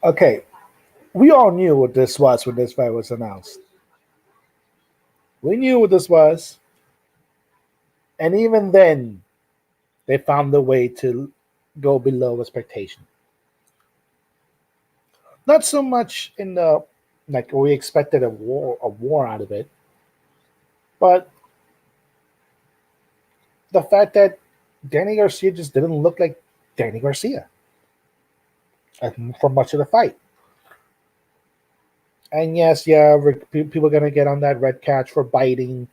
Okay, we all knew what this was when this fight was announced. We knew what this was. And even then, they found a way to go below expectation. Not so much in the, we expected a war out of it, but the fact that Danny Garcia just didn't look like Danny Garcia for much of the fight. And yes, yeah, people are gonna get on that Redkach for biting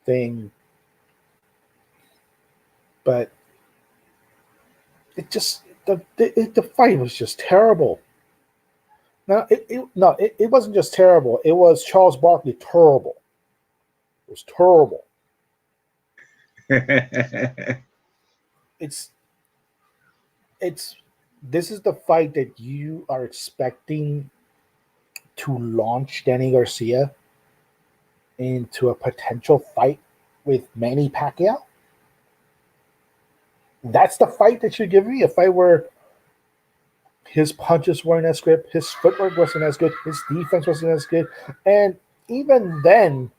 thing, but the fight was just terrible. Now it wasn't just terrible. It was Charles Barkley terrible. It was terrible. It's this is the fight that you are expecting to launch Danny Garcia into a potential fight with Manny Pacquiao. That's the fight that you're giving me, a fight where his punches weren't as good, his footwork wasn't as good, his defense wasn't as good, and even then,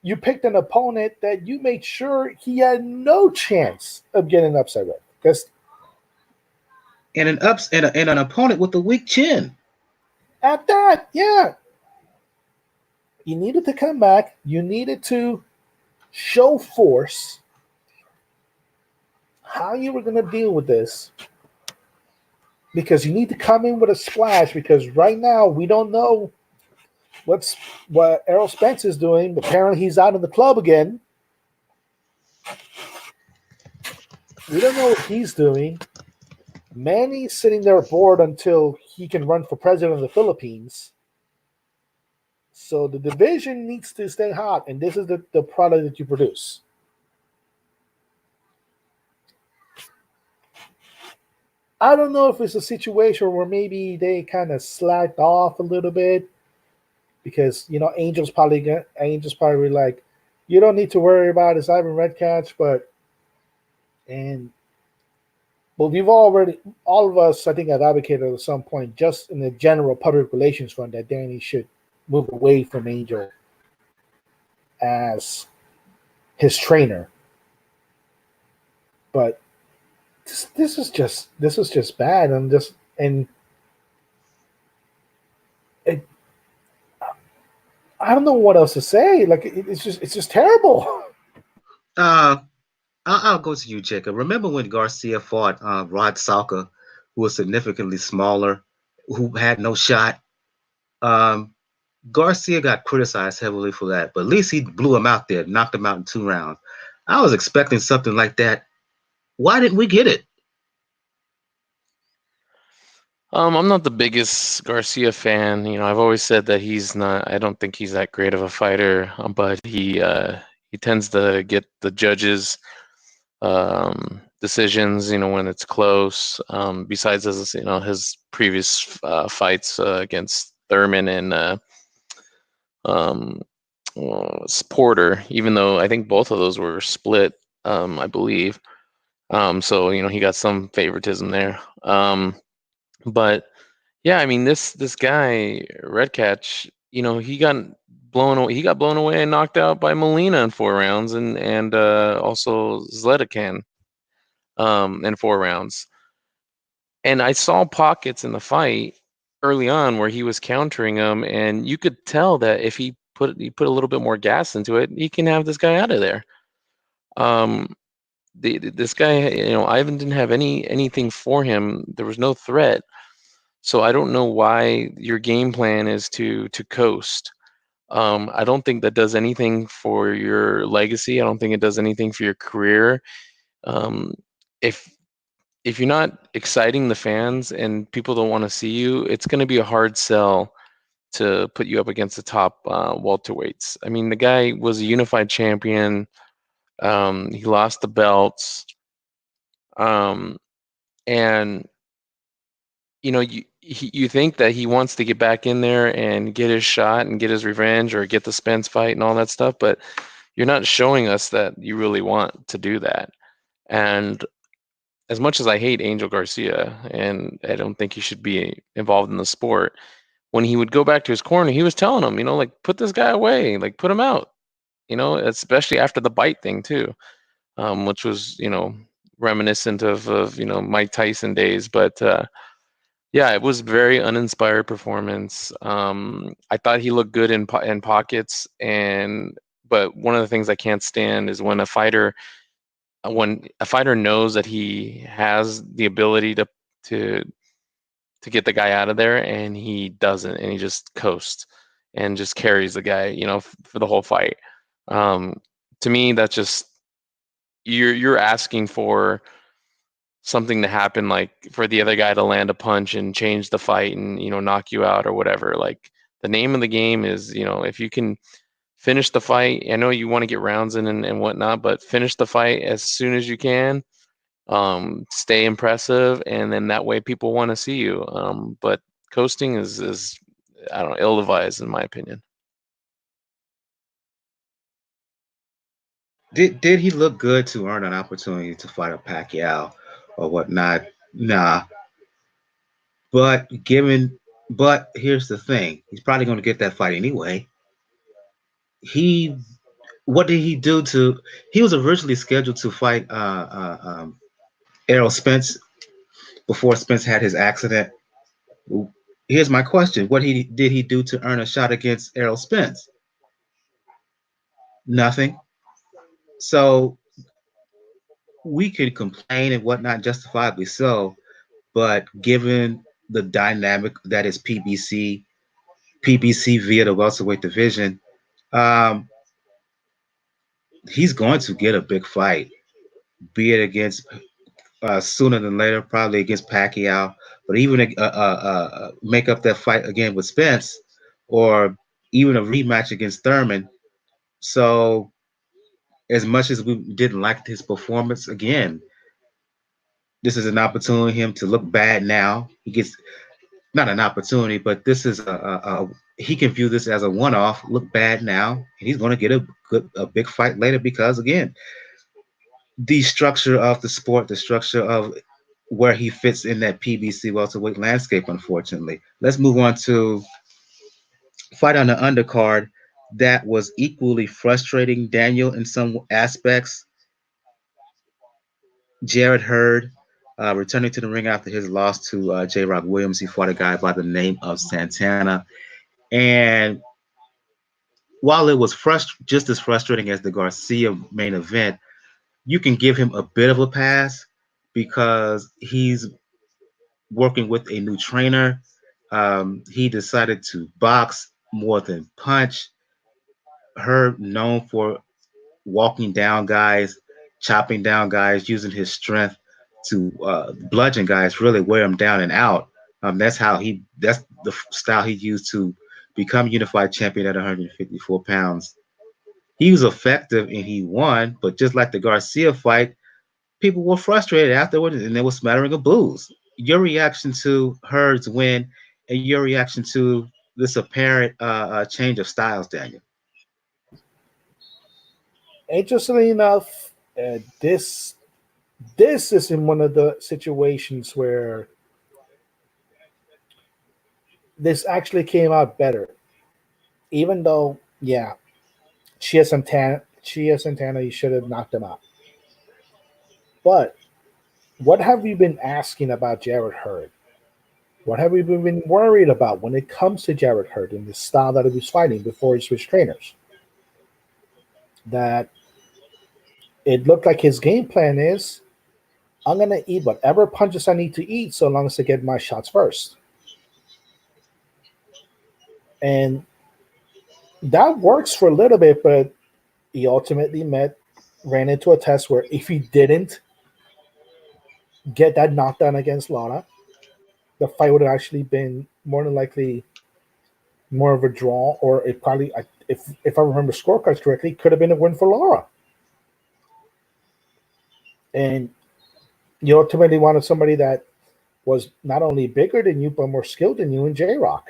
you picked an opponent that you made sure he had no chance of getting upset with. Because and an opponent with a weak chin. at that, yeah, you needed to come back. You needed to show force how you were going to deal with this, because you need to come in with a splash, because right now we don't know what Errol Spence is doing. Apparently he's out in the club again. We don't know what he's doing. Manny's sitting there bored until he can run for president of the Philippines. So the division needs to stay hot, and this is the product that you produce. I don't know if it's a situation where maybe they kind of slacked off a little bit, because Angel's probably like, you don't need to worry about this Ivan Redkach, but we've already, all of us, I think, have advocated at some point, just in the general public relations front, that Danny should move away from Angel as his trainer. But this is just bad, I don't know what else to say. Like it's just terrible. I'll go to you, Jacob. Remember when Garcia fought Rod Salka, who was significantly smaller, who had no shot? Garcia got criticized heavily for that, but at least he blew him out there, knocked him out in 2 rounds. I was expecting something like that. Why didn't we get it? I'm not the biggest Garcia fan. I've always said that he's not. I don't think he's that great of a fighter, but he tends to get the judges' decisions. When it's close. Besides his previous fights against Thurman and Porter, even though I think both of those were split, I believe. So he got some favoritism there. But yeah, I mean this guy Redkach, he got blown away. He got blown away and knocked out by Molina in 4 rounds, and also Zletican in 4 rounds. And I saw pockets in the fight early on where he was countering him, and you could tell that if he put a little bit more gas into it, he can have this guy out of there. This guy, Ivan didn't have anything for him. There was no threat. So I don't know why your game plan is to coast. I don't think that does anything for your legacy. I don't think it does anything for your career. If you're not exciting the fans and people don't want to see you, it's going to be a hard sell to put you up against the top welterweights. I mean, the guy was a unified champion. He lost the belts. And you think that he wants to get back in there and get his shot and get his revenge or get the Spence fight and all that stuff, but you're not showing us that you really want to do that. And as much as I hate Angel Garcia and I don't think he should be involved in the sport, when he would go back to his corner, he was telling him, like, put this guy away, like, put him out, especially after the bite thing too, which was, reminiscent of Mike Tyson days. But yeah, it was very uninspired performance. I thought he looked good in pockets, but one of the things I can't stand is when a fighter knows that he has the ability to to get the guy out of there, and he doesn't, and he just coasts and just carries the guy, for the whole fight. To me, that's just you're asking for something to happen, like for the other guy to land a punch and change the fight and knock you out or whatever. Like, the name of the game is, if you can finish the fight. I know you want to get rounds in and whatnot, but finish the fight as soon as you can. Stay impressive, and then that way people want to see you. But coasting is I don't know, ill-advised in my opinion. Did he look good to earn an opportunity to fight a Pacquiao or whatnot? Nah. But here's the thing: he's probably going to get that fight anyway. What did he do to? He was originally scheduled to fight Errol Spence before Spence had his accident. Here's my question: what did he do to earn a shot against Errol Spence? Nothing. So we could complain and whatnot, justifiably so, but given the dynamic that is PBC via the welterweight division, he's going to get a big fight, be it against sooner than later, probably against Pacquiao, but even make up that fight again with Spence, or even a rematch against Thurman. So, as much as we didn't like his performance, again, this is an opportunity for him to look bad now. He gets not an opportunity, but this is he can view this as a one-off. Look bad now, and he's going to get a big fight later because, again, the structure of the sport, the structure of where he fits in that PBC welterweight landscape. Unfortunately, let's move on to fight on the undercard that was equally frustrating, Daniel, in some aspects. Jarrett Hurd, returning to the ring after his loss to J. Rock Williams. He fought a guy by the name of Santana. And while it was just as frustrating as the Garcia main event, you can give him a bit of a pass because he's working with a new trainer. He decided to box more than punch. Hurd, known for walking down guys, chopping down guys, using his strength to bludgeon guys, really wear them down and out. That's the style he used to become unified champion at 154 pounds. He was effective and he won, but just like the Garcia fight, people were frustrated afterwards and there was smattering of boos. Your reaction to Hurd's win and your reaction to this apparent change of styles, Daniel? Interestingly enough, this is in one of the situations where this actually came out better. Even though, yeah, Chia Santana, you should have knocked him out. But what have we been asking about Jarrett Hurd? What have we been worried about when it comes to Jarrett Hurd and the style that he was fighting before he switched trainers? That it looked like his game plan is, I'm going to eat whatever punches I need to eat so long as I get my shots first. And that works for a little bit, but he ultimately ran into a test where if he didn't get that knockdown against Lara, the fight would have actually been more than likely more of a draw, or it probably, if I remember scorecards correctly, could have been a win for Lara. And you ultimately wanted somebody that was not only bigger than you, but more skilled than you in J-Rock.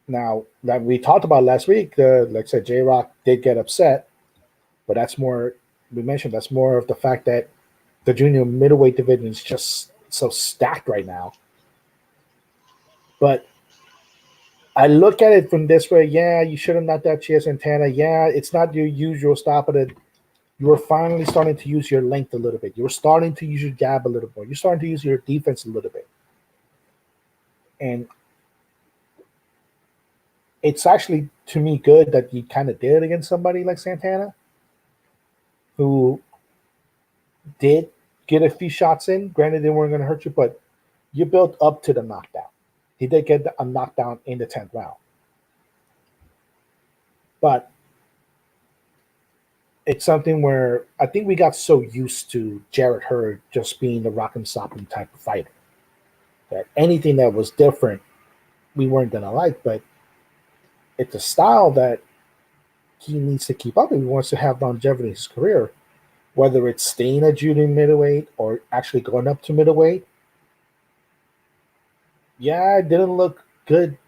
Now, that we talked about last week, like I said, J-Rock did get upset, but that's more, we mentioned, that's more of the fact that the junior middleweight division is just so stacked right now. But I look at it from this way, yeah, you should have knocked out Chia Santana. Yeah, it's not your usual style, but you were finally starting to use your length a little bit. You were starting to use your jab a little more. You're starting to use your defense a little bit. And it's actually, to me, good that you kind of did it against somebody like Santana, who did get a few shots in. Granted, they weren't going to hurt you, but you built up to the knockdown. He did get a knockdown in the 10th round. But it's something where I think we got so used to Jarrett Hurd just being the rock and sopping type of fighter that anything that was different, we weren't going to like. But it's a style that he needs to keep up if he wants to have longevity in his career, whether it's staying at junior middleweight or actually going up to middleweight. Yeah, it didn't look good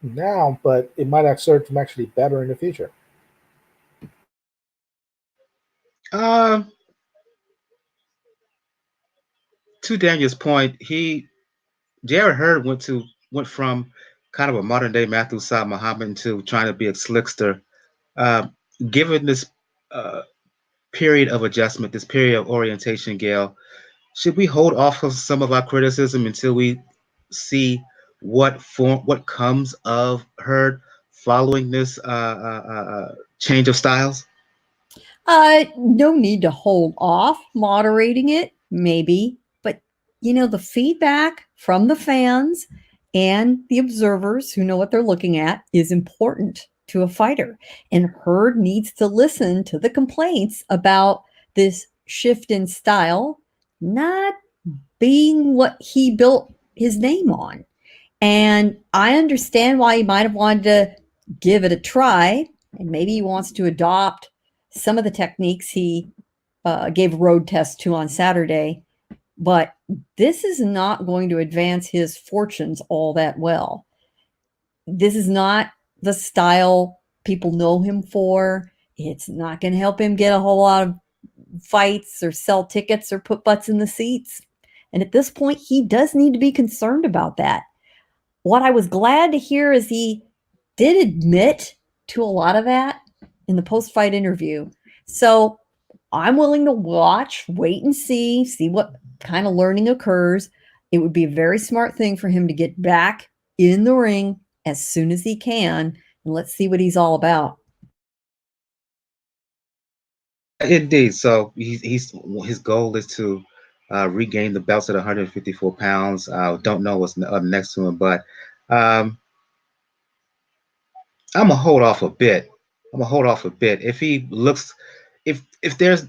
now, but it might have served him actually better in the future. To Daniel's point, Jarrett Hurd went from kind of a modern day Matthew Saad Muhammad to trying to be a slickster. Given this period of adjustment, this period of orientation, Gail, should we hold off of some of our criticism until we see what comes of Hurd following this change of styles? No need to hold off moderating it, maybe, but the feedback from the fans and the observers who know what they're looking at is important to a fighter. And Hurd needs to listen to the complaints about this shift in style not being what he built his name on. And I understand why he might have wanted to give it a try, and maybe he wants to adopt some of the techniques he gave a road test to on Saturday, but this is not going to advance his fortunes all that well. This is not the style people know him for. It's not going to help him get a whole lot of fights or sell tickets or put butts in the seats. And at this point, he does need to be concerned about that. What I was glad to hear is he did admit to a lot of that in the post-fight interview. So I'm willing to wait and see what kind of learning occurs. It would be a very smart thing for him to get back in the ring as soon as he can, and let's see what he's all about. Indeed. So his goal is to regain the belts at 154 pounds. Don't know what's up next to him, but I'm gonna hold off a bit. If he looks, if there's,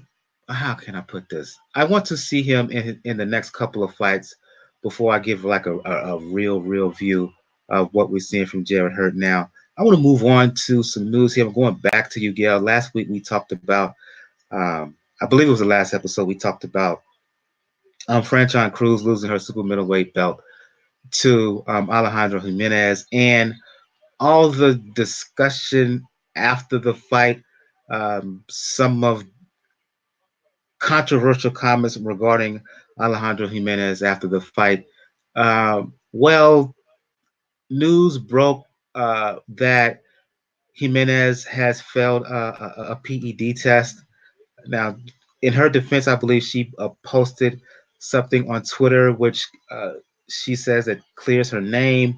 how can I put this? I want to see him in the next couple of fights before I give like a real view of what we're seeing from Jarrett Hurd now. I want to move on to some news here. I'm going back to you, Gail. Last week we talked about, I believe it was the last episode, we talked about Franchon Cruz losing her super middleweight belt to Alejandro Jimenez, and all the discussion after the fight, some of controversial comments regarding Alejandro Jimenez after the fight. Well, news broke that Jimenez has failed a PED test. Now, in her defense, I believe she posted something on Twitter, which she says it clears her name.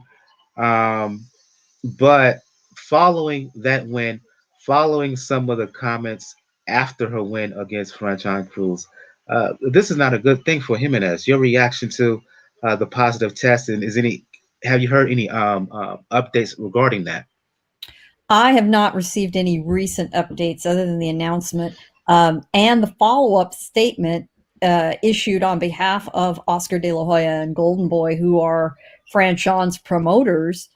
But following that win, following some of the comments after her win against Franchon Cruz, this is not a good thing for Jimenez. Your reaction to the positive test, and have you heard any updates regarding that? I have not received any recent updates other than the announcement and the follow-up statement issued on behalf of Oscar De La Hoya and Golden Boy, who are Franchon's promoters,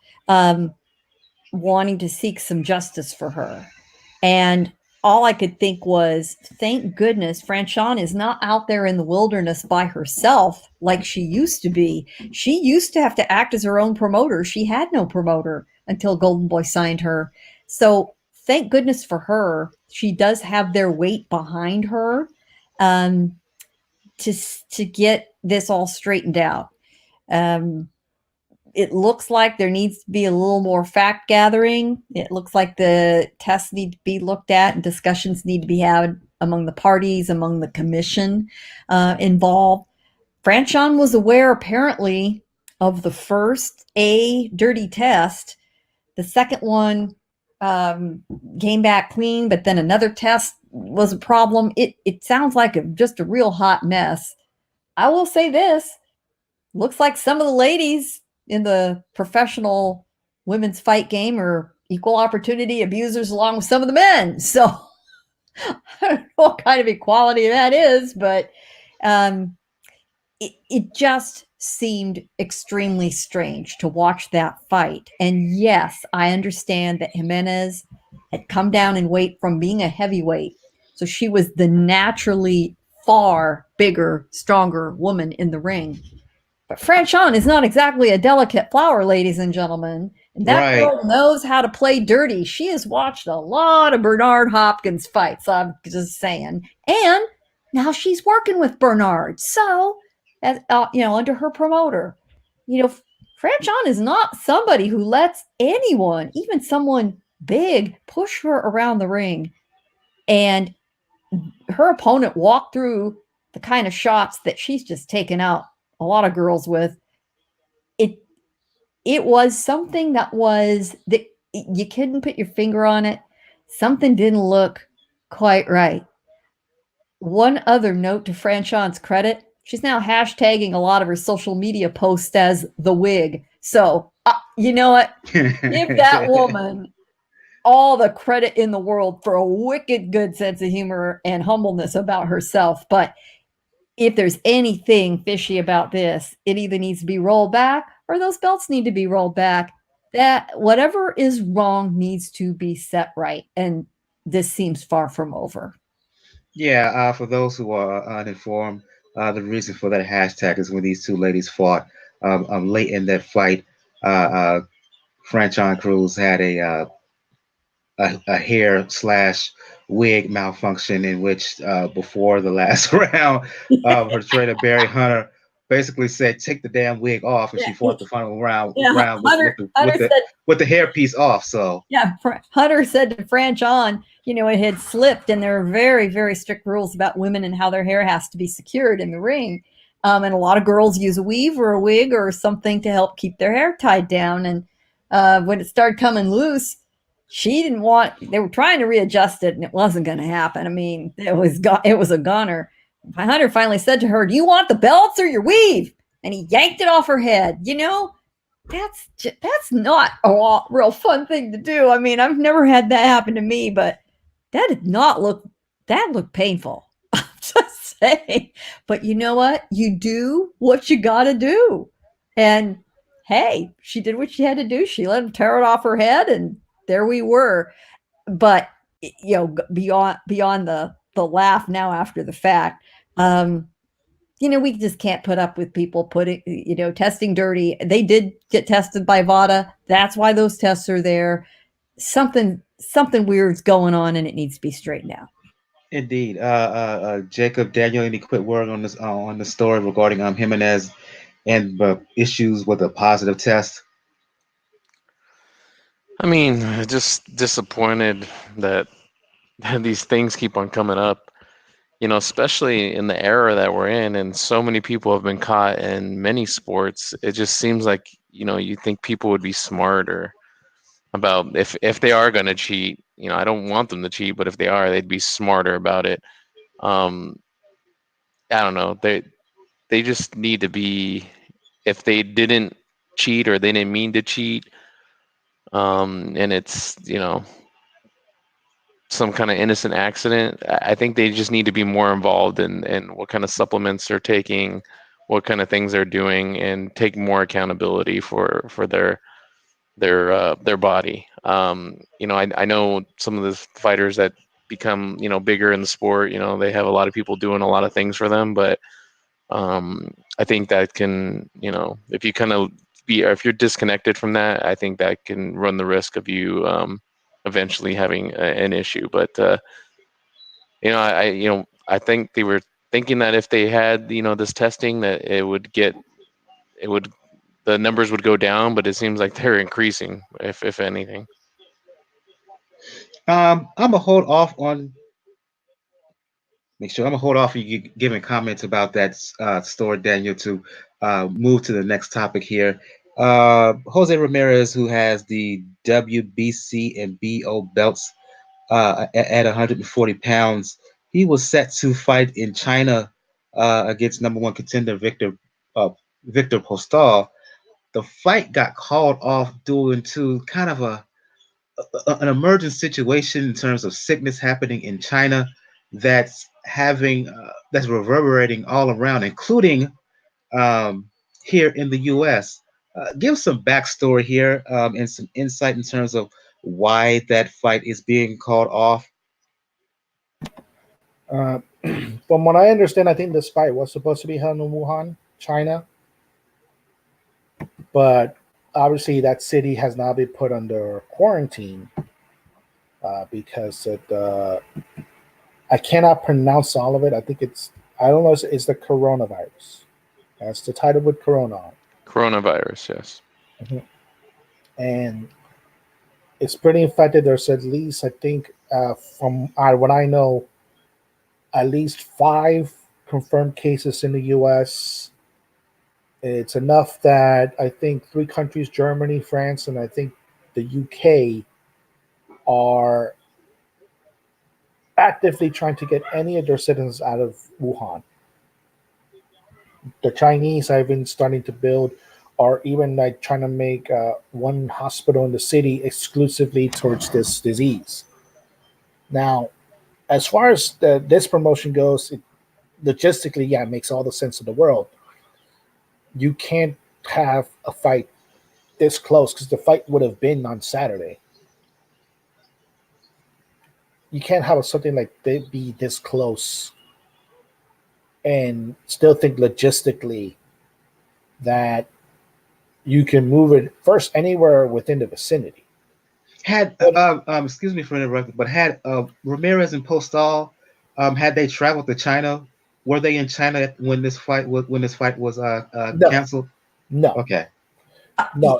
wanting to seek some justice for her. And all I could think was, thank goodness Franchon is not out there in the wilderness by herself like she used to be. She used to have to act as her own promoter. She had no promoter until Golden Boy signed her. So thank goodness for her. She does have their weight behind her to get this all straightened out. It looks like there needs to be a little more fact gathering. It looks like the tests need to be looked at and discussions need to be had among the parties, among the commission involved. Franchon was aware, apparently, of the first dirty test. The second one came back clean, but then another test was a problem. It sounds like just a real hot mess. I will say this. looks like some of the ladies in the professional women's fight game are equal opportunity abusers along with some of the men. So I don't know what kind of equality that is, but it just seemed extremely strange to watch that fight. And yes, I understand that Jimenez had come down in weight from being a heavyweight. So she was the naturally far bigger, stronger woman in the ring. But Franchon is not exactly a delicate flower, ladies and gentlemen. And that girl knows how to play dirty. She has watched a lot of Bernard Hopkins fights, I'm just saying. And now she's working with Bernard. So, as under her promoter. Franchon is not somebody who lets anyone, even someone big, push her around the ring. And her opponent walked through the kind of shots that she's just taken out a lot of girls with. It was something that you couldn't put your finger on it. Something didn't look quite right. One other note to Franchon's credit, she's now hashtagging a lot of her social media posts as the wig. So, you know what? Give that woman all the credit in the world for a wicked good sense of humor and humbleness about herself. But if there's anything fishy about this, it either needs to be rolled back or those belts need to be rolled back. That whatever is wrong needs to be set right. And this seems far from over. Yeah, for those who are uninformed, the reason for that hashtag is when these two ladies fought late in that fight. Franchon Cruz had a hair / wig malfunction in which before the last round, her trainer Barry Hunter basically said, "Take the damn wig off," and she fought the final round with the hairpiece off. So Hunter said to Franchon, it had slipped, and there are very, very strict rules about women and how their hair has to be secured in the ring. And a lot of girls use a weave or a wig or something to help keep their hair tied down. And when it started coming loose, they were trying to readjust it, and it wasn't going to happen. I mean, it was a goner. Hunter finally said to her, "Do you want the belts or your weave?" And he yanked it off her head. That's not a real fun thing to do. I mean, I've never had that happen to me, but that looked painful. I'm just saying. But you know what? You do what you got to do. And hey, she did what she had to do. She let him tear it off her head, and there we were. But beyond the laugh now after the fact, we just can't put up with people testing dirty. They did get tested by VADA. That's why those tests are there. Something weird's going on, and it needs to be straightened out. Indeed. Jacob, Daniel, any quick word on this on the story regarding Jimenez and issues with a positive test? I mean, just disappointed that these things keep on coming up, especially in the era that we're in, and so many people have been caught in many sports. It just seems like, you think people would be smarter about if they are going to cheat. I don't want them to cheat, but if they are, they'd be smarter about it. I don't know. They just need to be, if they didn't cheat or they didn't mean to cheat, and it's, some kind of innocent accident, I think they just need to be more involved in what kind of supplements they're taking, what kind of things they're doing, and take more accountability for their body. I know some of the fighters that become, bigger in the sport, they have a lot of people doing a lot of things for them, but I think that can, if you kind of if you're disconnected from that, I think that can run the risk of you eventually having an issue. But I think they were thinking that if they had this testing, that the numbers would go down, but it seems like they're increasing, if anything. I'm gonna hold off on. I'm gonna hold off on you giving comments about that story, Daniel, to move to the next topic here. Jose Ramirez, who has the WBC and BO belts at 140 pounds, he was set to fight in China against number one contender Victor Victor Postal, the fight got called off due to kind of an emergent situation in terms of sickness happening in China that's reverberating all around, including here in the U.S. Give some backstory here and some insight in terms of why that fight is being called off. Uh, from what I understand, I think this fight was supposed to be held in Wuhan, China, but obviously that city has now been put under quarantine because I cannot pronounce all of it. I think I don't know, it's the coronavirus. That's the title with Corona. Coronavirus, yes. Mm-hmm. And it's pretty infected. There's at least, I think, from what I know, at least 5 confirmed cases in the U.S. It's enough that I think 3 countries, Germany, France, and I think the UK, are actively trying to get any of their citizens out of Wuhan. The Chinese have been starting to build, or even like trying to make one hospital in the city exclusively towards this disease. Now, as far as this promotion goes, logistically, yeah, it makes all the sense in the world. You can't have a fight this close because the fight would have been on Saturday. You can't have something like that be this close and still think logistically that you can move it first anywhere within the vicinity. Had excuse me for interrupting, but had Ramirez and Postal had they traveled to China? Were they in China when this fight was No. canceled? No. Okay. No.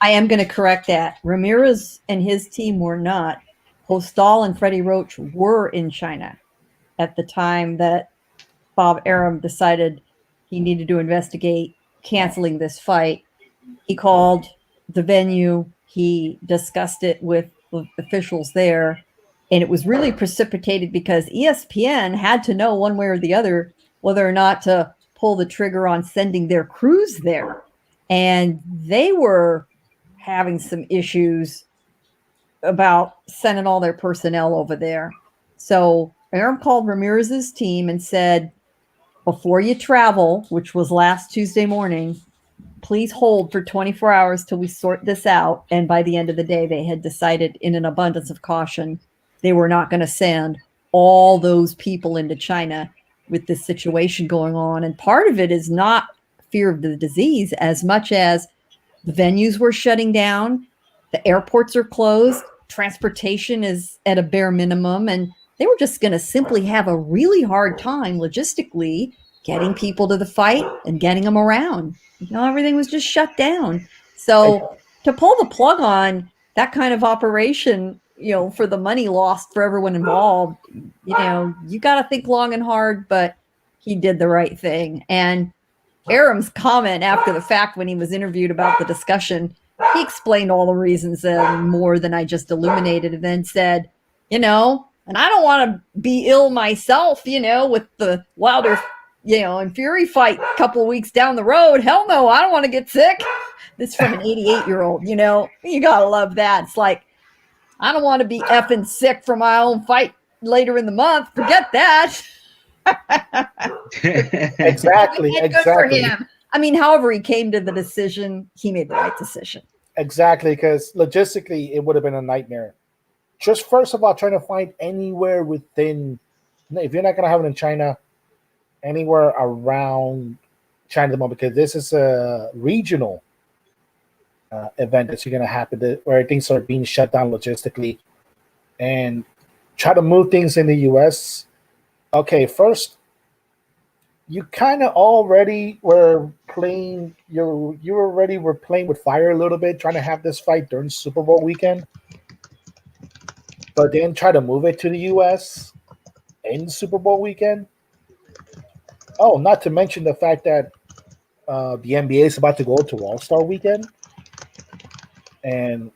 I am going to correct that. Ramirez and his team were not. Postal and Freddie Roach were in China at the time that Bob Arum decided he needed to investigate canceling this fight. He called the venue. He discussed it with the officials there. And it was really precipitated because ESPN had to know one way or the other whether or not to pull the trigger on sending their crews there. And they were having some issues about sending all their personnel over there. So Arum called Ramirez's team and said, before you travel, which was last Tuesday morning, please hold for 24 hours till we sort this out. And by the end of the day, they had decided, in an abundance of caution, they were not going to send all those people into China with this situation going on. And part of it is not fear of the disease as much as the venues were shutting down, the airports are closed, transportation is at a bare minimum, and they were just going to simply have a really hard time logistically getting people to the fight and getting them around. Everything was just shut down. So to pull the plug on that kind of operation, for the money lost for everyone involved, you got to think long and hard, but he did the right thing. And Arum's comment after the fact when he was interviewed about the discussion, he explained all the reasons more than I just illuminated, and then said, and I don't want to be ill myself, with the Wilder, and Fury fight a couple of weeks down the road. Hell no, I don't want to get sick. This from an 88-year-old, you got to love that. It's like, I don't want to be effing sick from my own fight later in the month. Forget that. Exactly. Good for him. I mean, however he came to the decision, he made the right decision. Exactly, because logistically, it would have been a nightmare. Just first of all, trying to find anywhere within, if you're not going to have it in China, anywhere around China at the moment, because this is a regional event that's going to happen where things are being shut down logistically, and try to move things in the U.S. Okay, first, you kind of already were playing. You already were playing with fire a little bit, trying to have this fight during Super Bowl weekend, but then try to move it to the U.S. in Super Bowl weekend. Oh, not to mention the fact that the NBA is about to go to All-Star weekend, and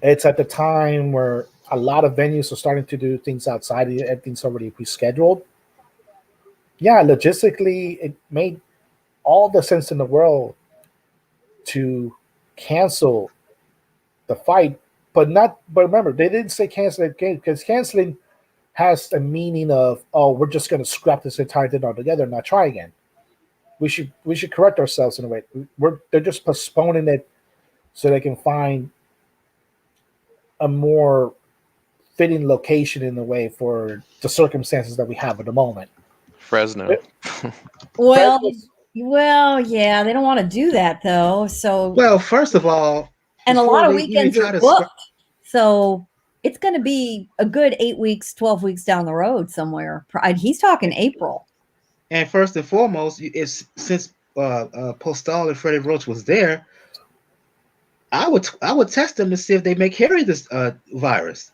it's at the time where a lot of venues are starting to do things outside. Everything's already pre-scheduled. Yeah, logistically, it made all the sense in the world to cancel the fight, but remember, they didn't say cancel the game, because canceling has a meaning of, oh, we're just going to scrap this entire thing altogether and not try again. We should correct ourselves in a way. They're just postponing it so they can find a more fitting location in a way for the circumstances that we have at the moment. Fresno. Well, yeah, they don't want to do that though. So, well, first of all, and a before lot of they even weekends try are to booked. So it's going to be a good 8 weeks, 12 weeks down the road somewhere. He's talking April. And first and foremost, it's since Postal and Freddie Roach was there, I would test them to see if they may carry this virus.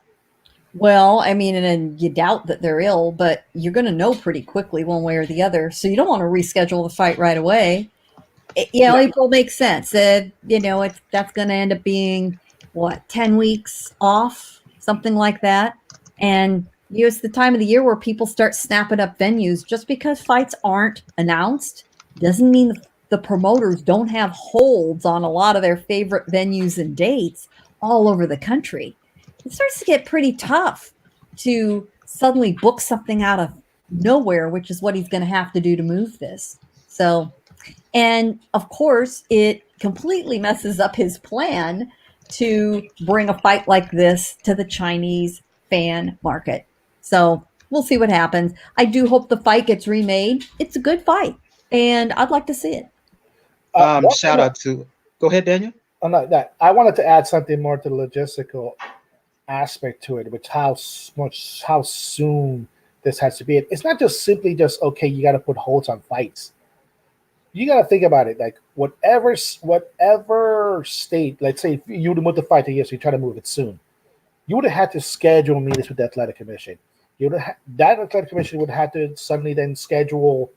Well, I mean, and you doubt that they're ill, but you're going to know pretty quickly one way or the other. So you don't want to reschedule the fight right away. April makes sense. That's going to end up being, 10 weeks off, something like that. And it's the time of the year where people start snapping up venues. Just because fights aren't announced doesn't mean the promoters don't have holds on a lot of their favorite venues and dates all over the country. It starts to get pretty tough to suddenly book something out of nowhere, which is what he's going to have to do to move this. So, and of course, it completely messes up his plan to bring a fight like this to the Chinese fan market. So we'll see what happens. I do hope the fight gets remade. It's a good fight, and I'd like to see it. Shout out to. Go ahead, Daniel. I wanted to add something more to the logistical aspect to it, which how soon this has to be. It's not just simply okay, you got to put holds on fights. You got to think about it, like whatever state, let's say if you would have moved the fight to yes, you try to move it soon, you would have had to schedule meetings with the athletic commission. That athletic commission would have to suddenly then schedule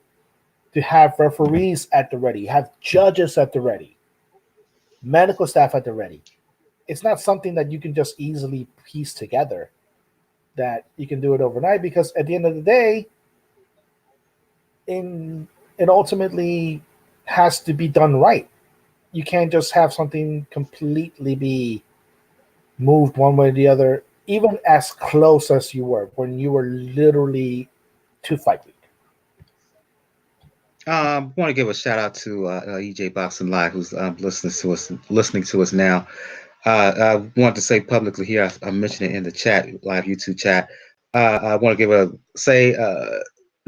to have referees at the ready, have judges at the ready, medical staff at the ready. It's not something that you can just easily piece together, that you can do it overnight, because at the end of the day, it ultimately has to be done right. You can't just have something completely be moved one way or the other, even as close as you were when you were literally 2 fight week. I want to give a shout out to EJ Boxing Live, who's listening to us now. I want to say publicly here, I mentioned it in the chat, live YouTube chat. I want to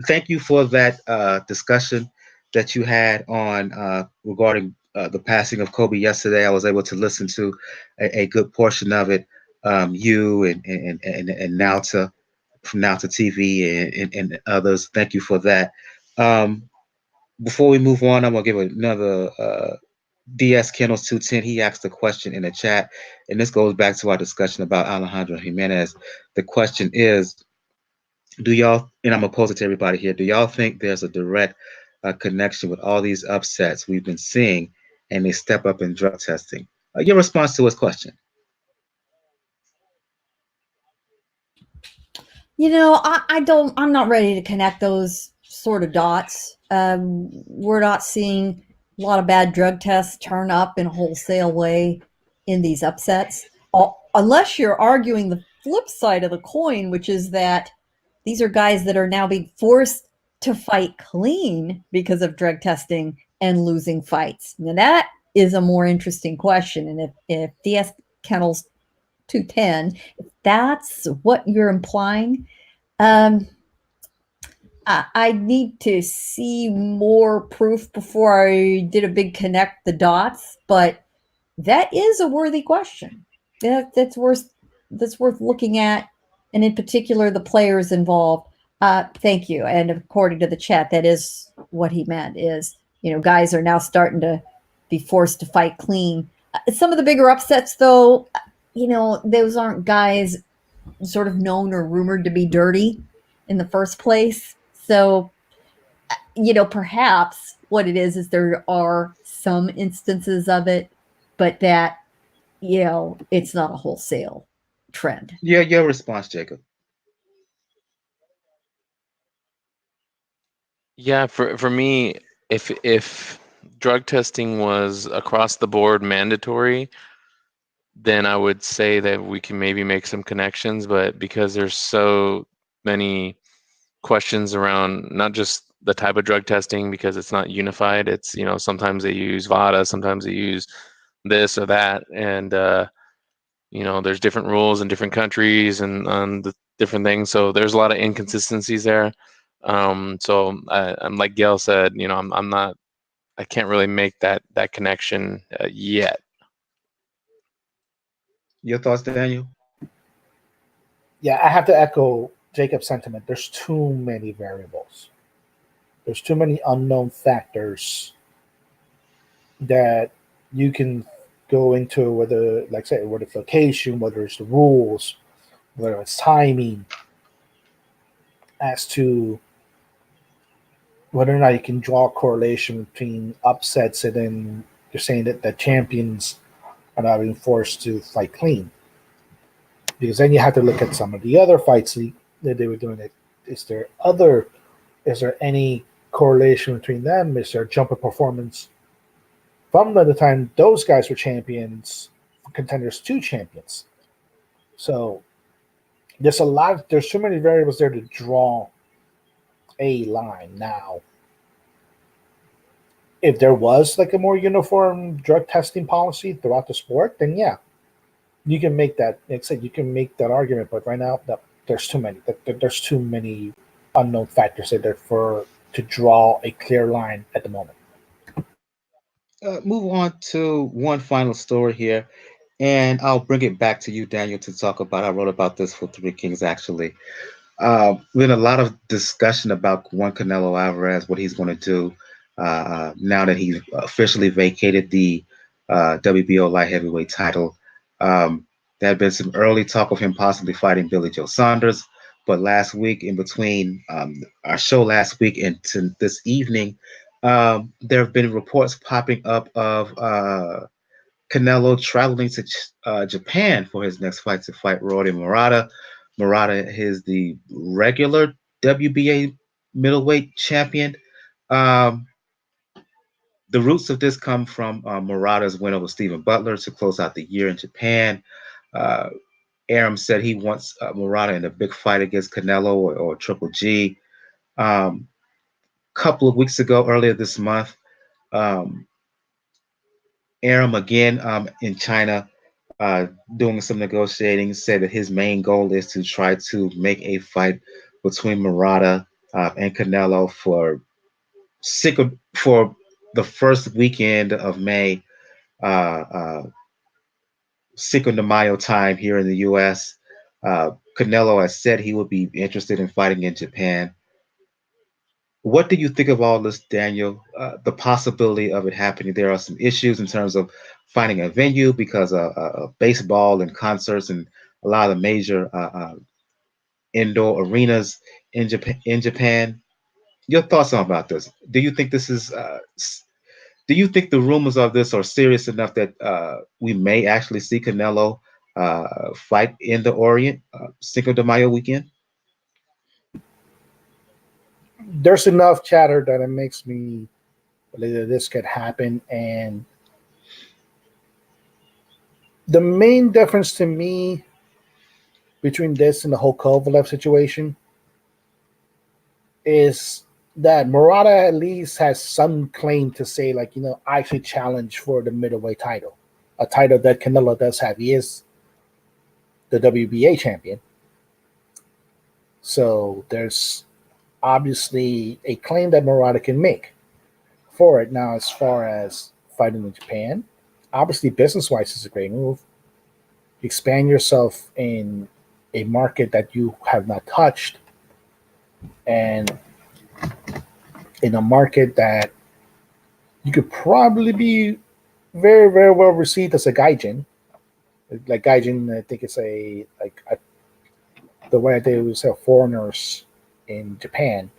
thank you for that discussion that you had on regarding the passing of Kobe yesterday. I was able to listen to a good portion of it. You and Nauta from Nauta TV and others. Thank you for that. Before we move on, I'm gonna give another DS Kennels 210. He asked a question in the chat, and this goes back to our discussion about Alejandro Jimenez. The question is, do y'all, and I'm gonna pose it to everybody here, do y'all think there's a direct connection with all these upsets we've been seeing and they step up in drug testing? Your response to his question. I'm not ready to connect those sort of dots. We're not seeing a lot of bad drug tests turn up in a wholesale way in these upsets, unless you're arguing the flip side of the coin, which is that these are guys that are now being forced to fight clean because of drug testing and losing fights. Now that is a more interesting question. And if DS Kennels 210, if that's what you're implying, I need to see more proof before I did a big connect the dots, but that is a worthy question. That's worth looking at, and in particular the players involved. Thank you. And according to the chat, that is what he meant, is guys are now starting to be forced to fight clean. Some of the bigger upsets, though, those aren't guys sort of known or rumored to be dirty in the first place. So, perhaps what it is there are some instances of it, but that, it's not a wholesale trend. Yeah, your response, Jacob. Yeah, for me, if drug testing was across the board mandatory, then I would say that we can maybe make some connections. But because there's so many questions around not just the type of drug testing, because it's not unified. It's, sometimes they use VADA, sometimes they use this or that, and there's different rules in different countries and on the different things. So there's a lot of inconsistencies there. So I'm like Gail said, I'm not, I can't really make that connection yet. Your thoughts, Daniel? Yeah, I have to echo Jacob's sentiment. There's too many variables. There's too many unknown factors that you can go into, whether, like I said, whether it's location, whether it's the rules, whether it's timing, as to whether or not you can draw a correlation between upsets and then you're saying that the champions are not being forced to fight clean. Because then you have to look at some of the other fights that they were doing. Is there any correlation between them? Is there a jump in performance from the time those guys were champions, contenders to champions? So there's too many variables there to draw a line. Now, if there was like a more uniform drug testing policy throughout the sport, then yeah, you can make that. Like I said, you can make that argument. But right now, there's too many. There's too many unknown factors there to draw a clear line at the moment. Move on to one final story here, and I'll bring it back to you, Daniel, to talk about. I wrote about this for Three Kings, actually. Been a lot of discussion about one Canelo Alvarez, what he's going to do now that he's officially vacated the WBO light heavyweight title. There had been some early talk of him possibly fighting Billy Joe Saunders, but last week, in between our show last week and to this evening, there have been reports popping up of Canelo traveling to Japan for his next fight to fight Rory Murata. Murata is the regular WBA middleweight champion. Um, the roots of this come from Murata's win over Stephen Butler to close out the year in Japan. Uh, Aram said he wants Murata in a big fight against Canelo or Triple G. Couple of weeks ago, earlier this month, Aram again in China doing some negotiating, said that his main goal is to try to make a fight between Murata and Canelo for the first weekend of May, Cinco de Mayo time here in the U.S. Canelo has said he would be interested in fighting in Japan. What do you think of all this, Daniel? The possibility of it happening. There are some issues in terms of finding a venue because baseball and concerts and a lot of the major indoor arenas in Japan. Your thoughts on about this? Do you think this is? Do you think the rumors of this are serious enough that we may actually see Canelo fight in the Orient Cinco de Mayo weekend? There's enough chatter that it makes me believe that this could happen. And the main difference to me between this and the whole Kovalev situation is that Murata at least has some claim to say, like, I should challenge for the middleweight title, a title that Canelo does have. He is the WBA champion. So there's obviously a claim that Murata can make for it. Now, as far as fighting in Japan, obviously business-wise is a great move. Expand yourself in a market that you have not touched, and in a market that you could probably be very, very well received as a gaijin. Like gaijin, I think it's the way they would say foreigners in Japan.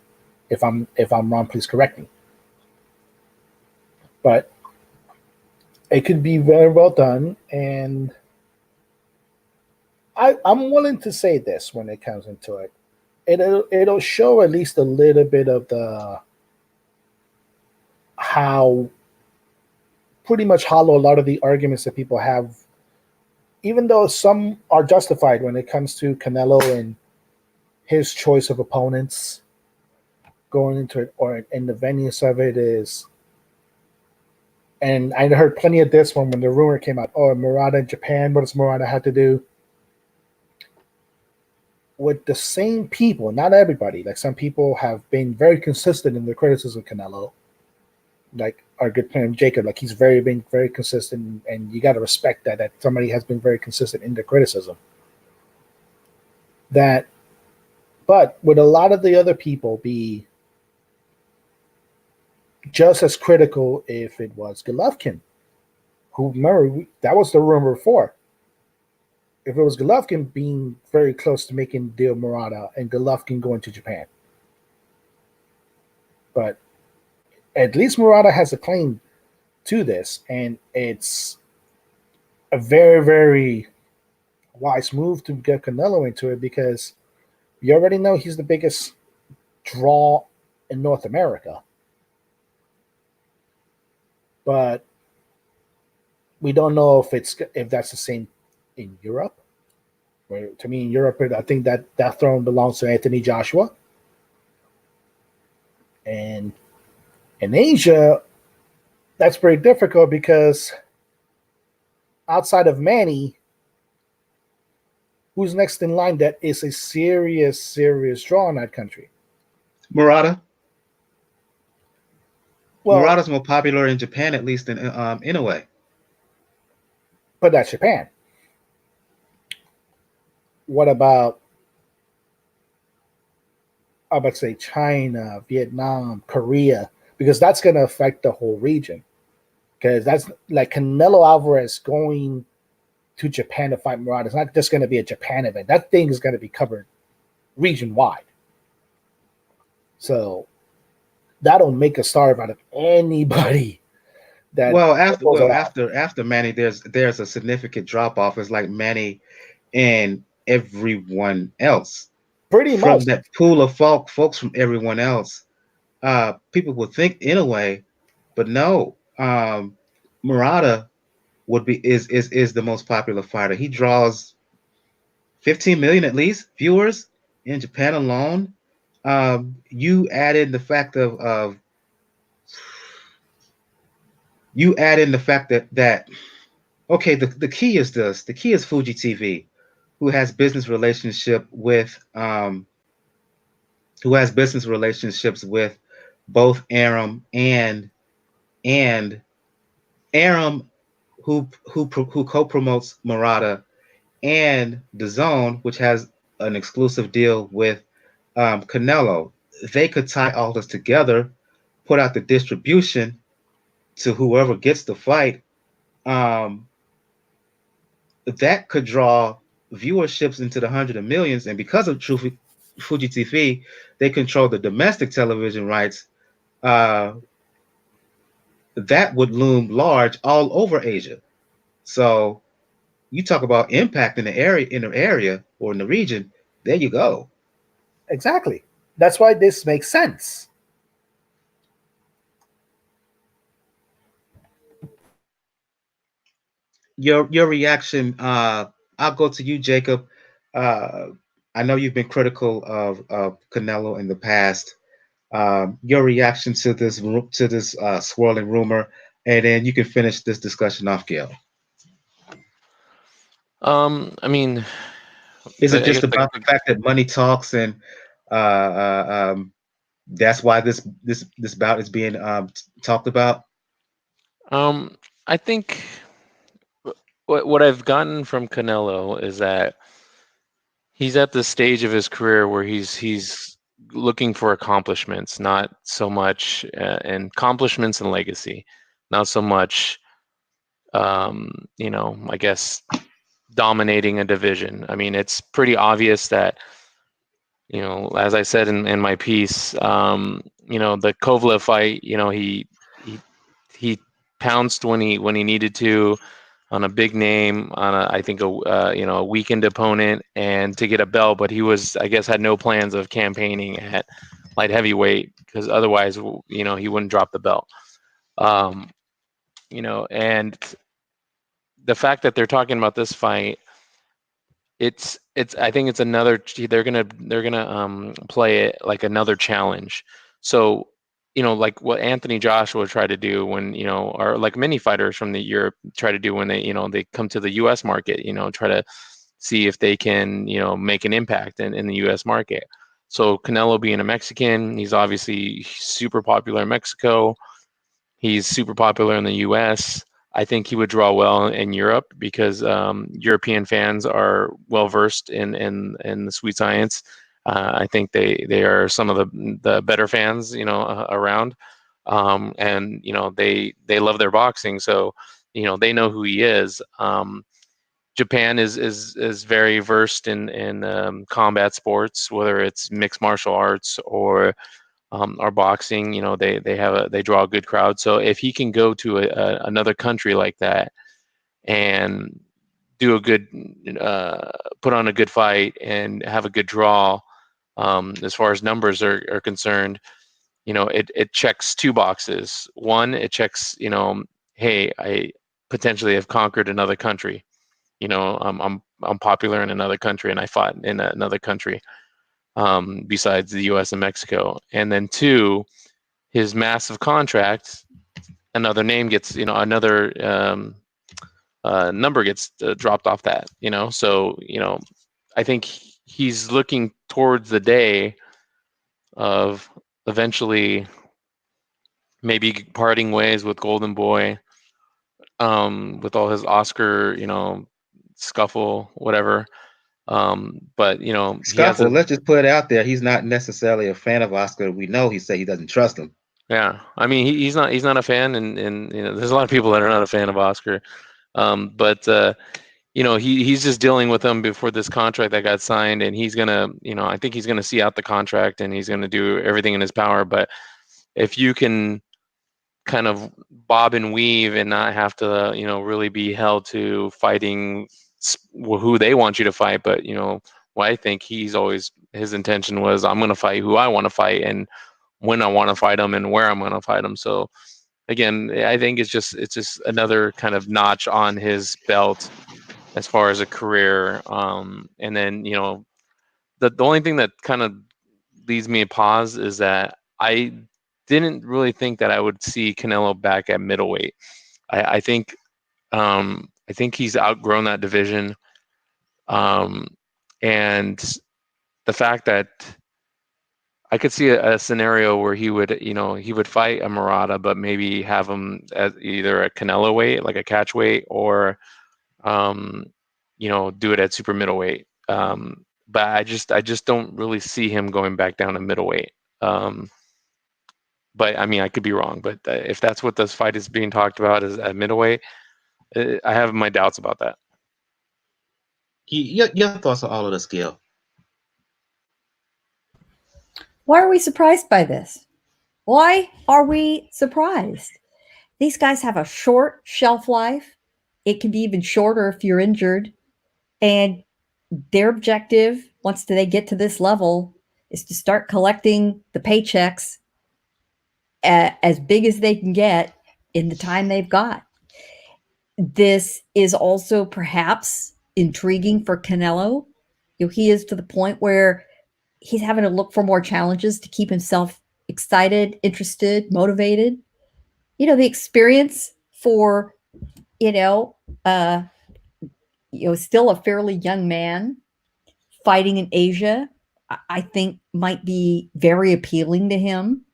If I'm wrong, please correct me. But it could be very well done, and I'm willing to say this when it comes into it. It'll show at least a little bit of the how pretty much hollow a lot of the arguments that people have, even though some are justified when it comes to Canelo and his choice of opponents going into it, or in the venues of it is. And I heard plenty of this one when the rumor came out. Oh, Murata in Japan. What does Murata have to do? With the same people, not everybody. Like some people have been very consistent in their criticism of Canelo. Like our good friend Jacob, like he's been very consistent, and you got to respect that somebody has been very consistent in their criticism. But would a lot of the other people be just as critical if it was Golovkin? Who, remember, that was the rumor before. If it was Golovkin being very close to making the deal with Murata and Golovkin going to Japan. But at least Murata has a claim to this, and it's a very, very wise move to get Canelo into it, because you already know he's the biggest draw in North America. But we don't know if that's the same in Europe. Where, to me, in Europe, I think that throne belongs to Anthony Joshua. And in Asia, that's pretty difficult, because outside of Manny, who's next in line that is a serious, serious draw in that country? Murata. Well, Murata's more popular in Japan, at least in a way. But that's Japan. What about, I would say, China, Vietnam, Korea? Because that's going to affect the whole region. Because that's like Canelo Alvarez going to Japan to fight Murata. It's not just going to be a Japan event. That thing is going to be covered region-wide. So that'll make a star out of anybody. After Manny, there's a significant drop off. It's like Manny and everyone else. Pretty from much that pool of folks from everyone else. People would think in a way, but no. Murata is the most popular fighter. He draws 15 million at least viewers in Japan alone. You add in the fact that okay, the key is this. The key is Fuji TV, who has business relationships with both Aram and Aram, who co-promotes Murata, and DAZN, which has an exclusive deal with Canelo. They could tie all this together, put out the distribution to whoever gets the fight. That could draw viewerships into the hundreds of millions, and because of Fuji TV, they control the domestic television rights. That would loom large all over Asia. So you talk about impact in the area or in the region. There you go. Exactly. That's why this makes sense. Your reaction. I'll go to you, Jacob. I know you've been critical of Canelo in the past. Your reaction to this swirling rumor, and then you can finish this discussion off, Gail. I mean, is it just about the fact that money talks, and that's why this bout is being talked about? I think what I've gotten from Canelo is that he's at the stage of his career where he's looking for accomplishments, not so much and accomplishments and legacy, not so much I guess dominating a division. I mean, it's pretty obvious that, as I said in my piece, the Kovalev fight, he pounced when he needed to on a big name, on a weakened opponent, and to get a belt, but he had no plans of campaigning at light heavyweight, because otherwise, he wouldn't drop the belt. You know, and the fact that they're talking about this fight, it's I think it's another, they're gonna play it like another challenge. So, you know, like what Anthony Joshua tried to do when, you know, or like many fighters from the Europe try to do when they, you know, they come to the US market, you know, try to see if they can, you know, make an impact in the US market. So Canelo being a Mexican, he's obviously super popular in Mexico. He's super popular in the US. I think he would draw well in Europe because European fans are well versed in the sweet science. I think they are some of the better fans, you know, around, and you know they love their boxing, so you know they know who he is. Japan is very versed in combat sports, whether it's mixed martial arts or boxing. You know, they draw a good crowd. So if he can go to another country like that and do a good, put on a good fight and have a good draw, as far as numbers are concerned, you know, it checks two boxes. One, it checks, you know, hey, I potentially have conquered another country. You know, I'm popular in another country and I fought in another country, besides the U.S. and Mexico. And then two, his massive contract, another name gets, you know, another number gets dropped off that, you know. So, you know, I think he's looking towards the day of eventually maybe parting ways with Golden Boy, with all his Oscar, you know, scuffle, whatever. But you know, he has Scuffle, let's just put it out there. He's not necessarily a fan of Oscar. We know he said he doesn't trust him. yeah. I mean, he's not a fan, and you know, there's a lot of people that are not a fan of Oscar. But you know, he's just dealing with them before this contract that got signed, and he's gonna, you know, I think he's gonna see out the contract, and he's gonna do everything in his power. But if you can kind of bob and weave and not have to, you know, really be held to fighting who they want you to fight, but you know, what I think he's always, his intention was, I'm going to fight who I want to fight and when I want to fight them and where I'm going to fight them. So again, I think it's just another kind of notch on his belt as far as a career. And then, you know, the only thing that kind of leaves me a pause is that I didn't really think that I would see Canelo back at middleweight. I think he's outgrown that division, and the fact that I could see a scenario where he would, you know, he would fight a Murata, but maybe have him at either a Canelo weight, like a catch weight, or you know, do it at super middleweight. But I just don't really see him going back down to middleweight. But I mean, I could be wrong. But if that's what this fight is being talked about is at middleweight, I have my doubts about that. Your thoughts on all of the skill? Why are we surprised by this? Why are we surprised? These guys have a short shelf life. It can be even shorter if you're injured. And their objective, once they get to this level, is to start collecting the paychecks as big as they can get in the time they've got. This is also perhaps intriguing for Canelo. You know, he is to the point where he's having to look for more challenges to keep himself excited, interested, motivated. You know, the experience for, still a fairly young man fighting in Asia, I think might be very appealing to him.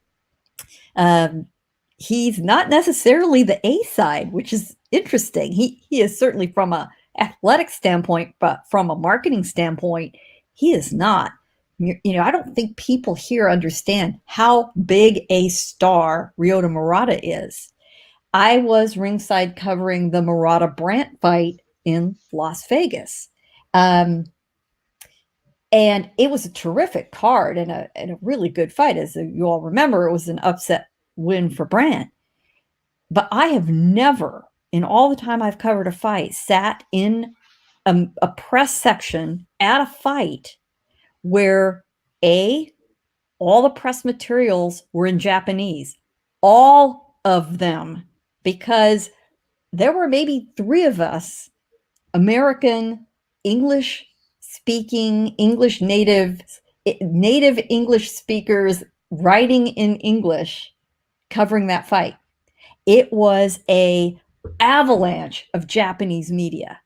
He's not necessarily the A side, which is interesting. He is certainly from a athletic standpoint, but from a marketing standpoint, he is not. You know, I don't think people here understand how big a star Ryota Murata is. I was ringside covering the Murata Bryant fight in Las Vegas. And it was a terrific card and a really good fight. As you all remember, it was an upset win for Bryant. But I have never, in all the time I've covered a fight, sat in a press section at a fight where all the press materials were in Japanese. All of them, because there were maybe 3 of us, American, English-speaking, native English speakers writing in English, covering that fight. It was a avalanche of Japanese media.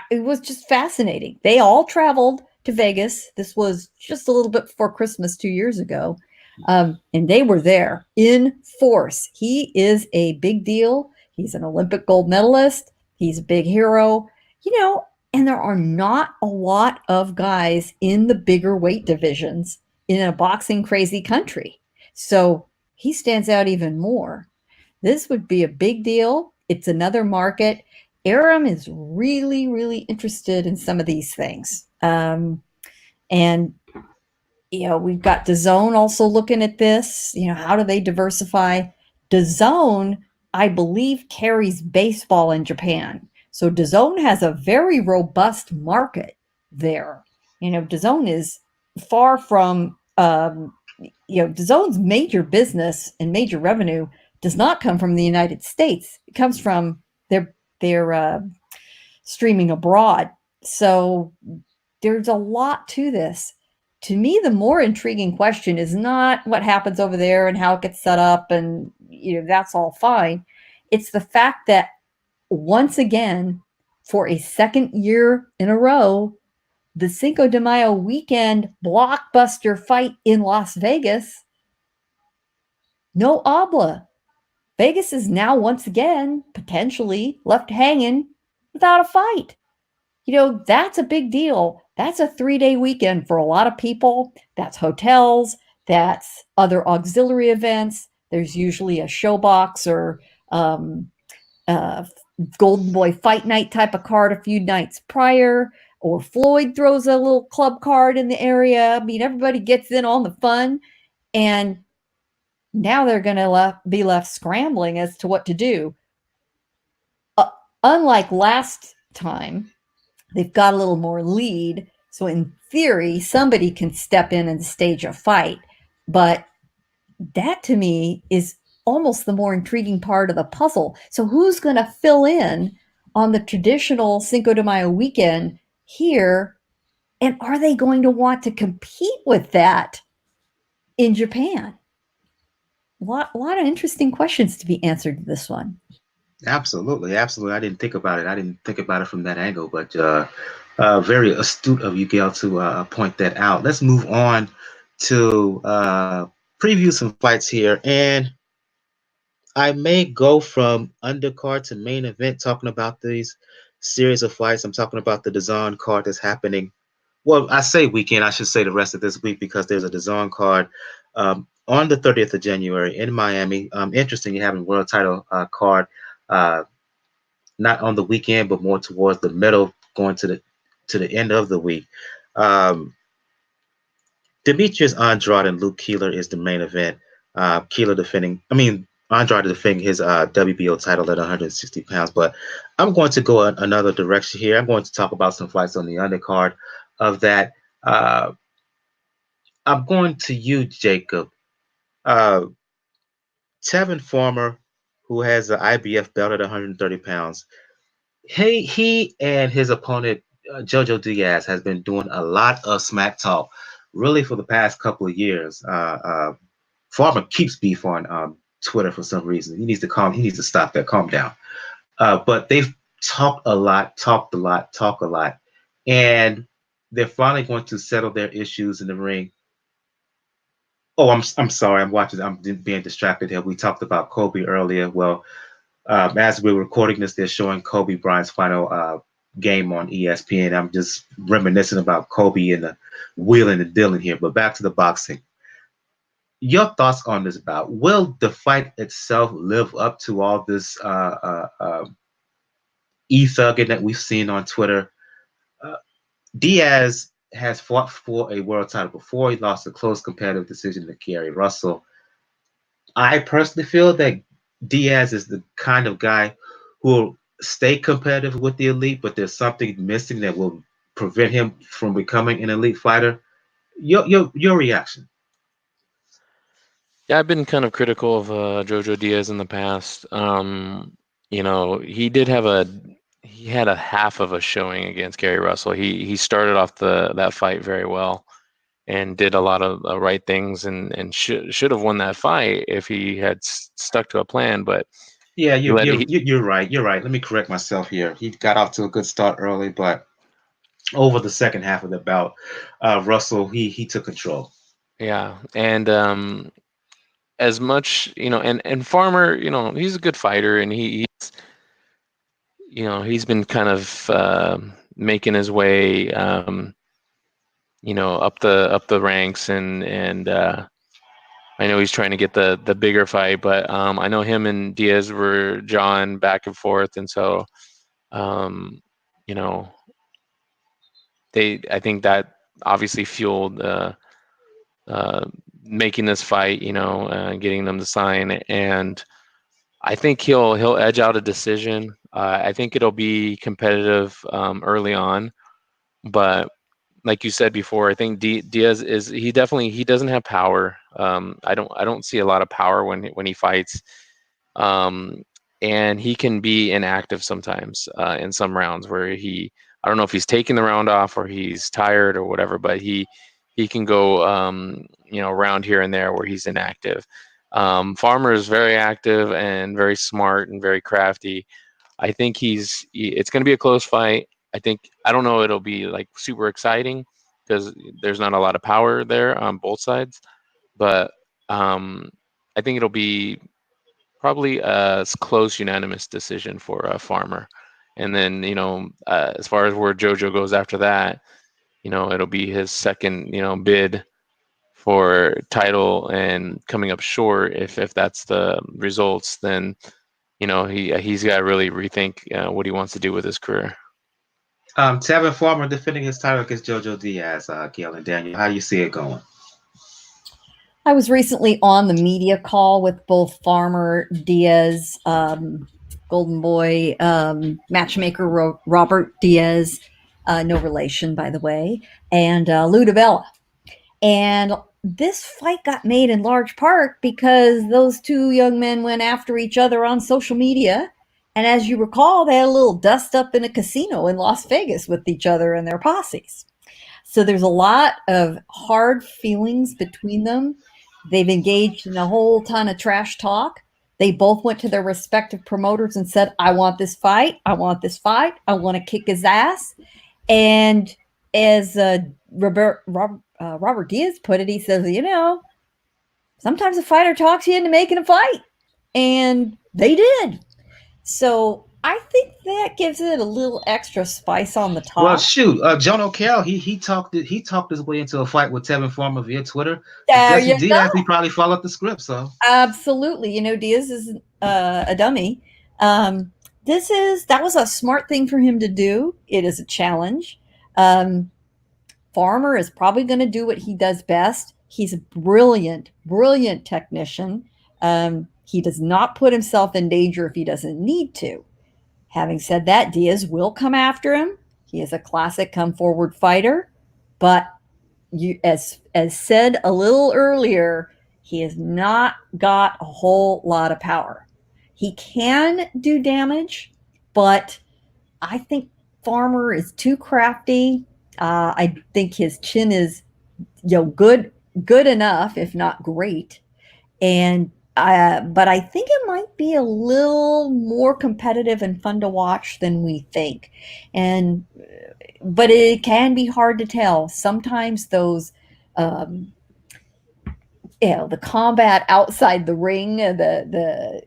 It was just fascinating. They all traveled to Vegas. This was just a little bit before Christmas 2 years ago. And they were there in force. He is a big deal. He's an Olympic gold medalist. He's a big hero, and there are not a lot of guys in the bigger weight divisions in a boxing crazy country. So he stands out even more. This would be a big deal. It's another market. Aram is really, really interested in some of these things. And, we've got DAZN also looking at this. How do they diversify? DAZN, I believe, carries baseball in Japan. So DAZN has a very robust market there. DAZN is far from, DAZN's major business and major revenue does not come from the United States. It comes from their streaming abroad. So there's a lot to this. To me, the more intriguing question is not what happens over there and how it gets set up, and that's all fine. It's the fact that once again, for a second year in a row, the Cinco de Mayo weekend blockbuster fight in Las Vegas, no habla. Vegas is now once again potentially left hanging without a fight. That's a big deal. That's a 3-day weekend for a lot of people. That's hotels. That's other auxiliary events. There's usually a showbox or Golden Boy Fight Night type of card a few nights prior, or Floyd throws a little club card in the area. I mean, everybody gets in on the fun, and now they're going to be left scrambling as to what to do. Unlike last time, they've got a little more lead. So in theory, somebody can step in and stage a fight. But that to me is almost the more intriguing part of the puzzle. So who's going to fill in on the traditional Cinco de Mayo weekend here? And are they going to want to compete with that in Japan? A lot of interesting questions to be answered to this one. Absolutely. I didn't think about it. I didn't think about it from that angle, but very astute of you, Gail, to point that out. Let's move on to preview some fights here, and I may go from undercard to main event talking about these series of fights. I'm talking about the DAZN card that's happening. Well, I say weekend. I should say the rest of this week, because there's a DAZN card on the 30th of January in Miami. Interesting, you're having world title card not on the weekend, but more towards the middle, going to the end of the week. Demetrius, Andrade, and Luke Keeler is the main event. Andrade defending his WBO title at 160 pounds. But I'm going to go another direction here. I'm going to talk about some fights on the undercard of that. I'm going to you, Jacob. Tevin Farmer, who has an IBF belt at 130 pounds. He and his opponent, Jojo Diaz, has been doing a lot of smack talk, really, for the past couple of years. Farmer keeps beef on Twitter for some reason. He needs to stop that. Calm down. But they've talked a lot, and they're finally going to settle their issues in the ring. Oh, I'm sorry. I'm being distracted here. We talked about Kobe earlier. Well, as we're recording this, they're showing Kobe Bryant's final game on ESPN. I'm just reminiscing about Kobe and the wheeling and dealing here. But back to the boxing. Your thoughts on this bout? Will the fight itself live up to all this e-thugging that we've seen on Twitter? Diaz has fought for a world title before. He lost a close competitive decision to Gary Russell. I personally feel that Diaz is the kind of guy who will stay competitive with the elite, but there's something missing that will prevent him from becoming an elite fighter. Your reaction? Yeah, I've been kind of critical of Jojo Diaz in the past. You know, he had a half of a showing against Gary Russell. He started off that fight very well and did a lot of right things and should have won that fight if he had stuck to a plan. But Yeah, you're right. You're right. Let me correct myself here. He got off to a good start early, but over the second half of the bout, Russell he took control. yeah, and as much, you know, and Farmer, you know, he's a good fighter, and he's, you know, he's been kind of making his way, you know, up the ranks, and I know he's trying to get the bigger fight, but I know him and Diaz were jawing back and forth, and so you know, I think that obviously fueled making this fight, you know, getting them to sign, and I think he'll edge out a decision. I think it'll be competitive early on, but like you said before, I think Diaz he doesn't have power. I don't see a lot of power when he fights, and he can be inactive sometimes in some rounds where I don't know if he's taking the round off or he's tired or whatever, but he can go you know, around here and there where he's inactive. Farmer is very active and very smart and very crafty. I think it's going to be a close fight. I don't know, it'll be like super exciting because there's not a lot of power there on both sides, but I think it'll be probably a close unanimous decision for Farmer. And then, you know, as far as where Jojo goes after that, you know, it'll be his second, you know, bid for title, and coming up short, if that's the results, then, you know, he's got to really rethink what he wants to do with his career. Tevin Farmer defending his title against Jojo Diaz. Gail and Daniel, how do you see it going? I was recently on the media call with both Farmer, Diaz, Golden Boy, matchmaker Robert Diaz, no relation, by the way, and Lou DiBella. And this fight got made in large part because those two young men went after each other on social media. And as you recall, they had a little dust up in a casino in Las Vegas with each other and their posses. So there's a lot of hard feelings between them. They've engaged in a whole ton of trash talk. They both went to their respective promoters and said, I want this fight. I want this fight. I want to kick his ass. And as Robert Diaz put it, he says, you know, sometimes a fighter talks you into making a fight. And they did. So I think that gives it a little extra spice on the top. Well, shoot, John O'Carroll, he talked his way into a fight with Tevin Farmer via Twitter. Diaz, he probably followed the script. So absolutely, you know, Diaz is a dummy. That was a smart thing for him to do. It is a challenge. Farmer is probably going to do what he does best. He's a brilliant technician. He does not put himself in danger if he doesn't need to. Having said that, Diaz will come after him. He is a classic come forward fighter, but as said a little earlier, he has not got a whole lot of power. He can do damage, but I think Farmer is too crafty. I think his chin is, you know, good enough, if not great, but I think it might be a little more competitive and fun to watch than we think. But it can be hard to tell. Sometimes those, the combat outside the ring, the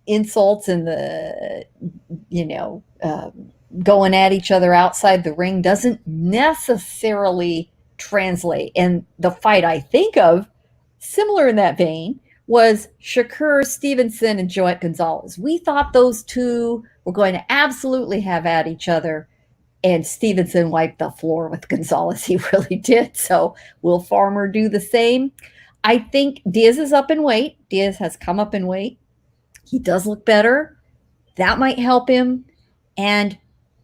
insults and the, going at each other outside the ring doesn't necessarily translate. And the fight I think of, similar in that vein, was Shakur Stevenson and Joet Gonzalez. We thought those two were going to absolutely have at each other, and Stevenson wiped the floor with Gonzalez. He really did. So will Farmer do the same? I think Diaz is up in weight. Diaz has come up in weight. He does look better. That might help him. And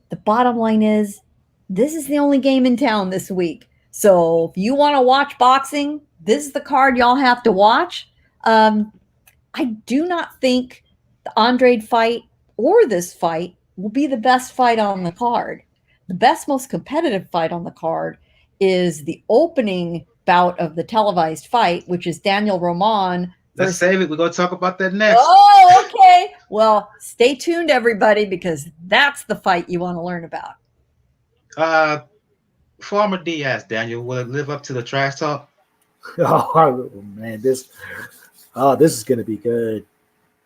the bottom line is, this is the only game in town this week. So if you want to watch boxing, this is the card y'all have to watch. I do not think the Andrade fight or this fight will be the best fight on the card. The best, most competitive fight on the card is the opening bout of the televised fight, which is Daniel Roman. Let's save it. We're going to talk about that next. Oh, okay. Well, stay tuned, everybody, because that's the fight you want to learn about. Former Diaz, Daniel, will it live up to the trash talk? Oh man, this is gonna be good,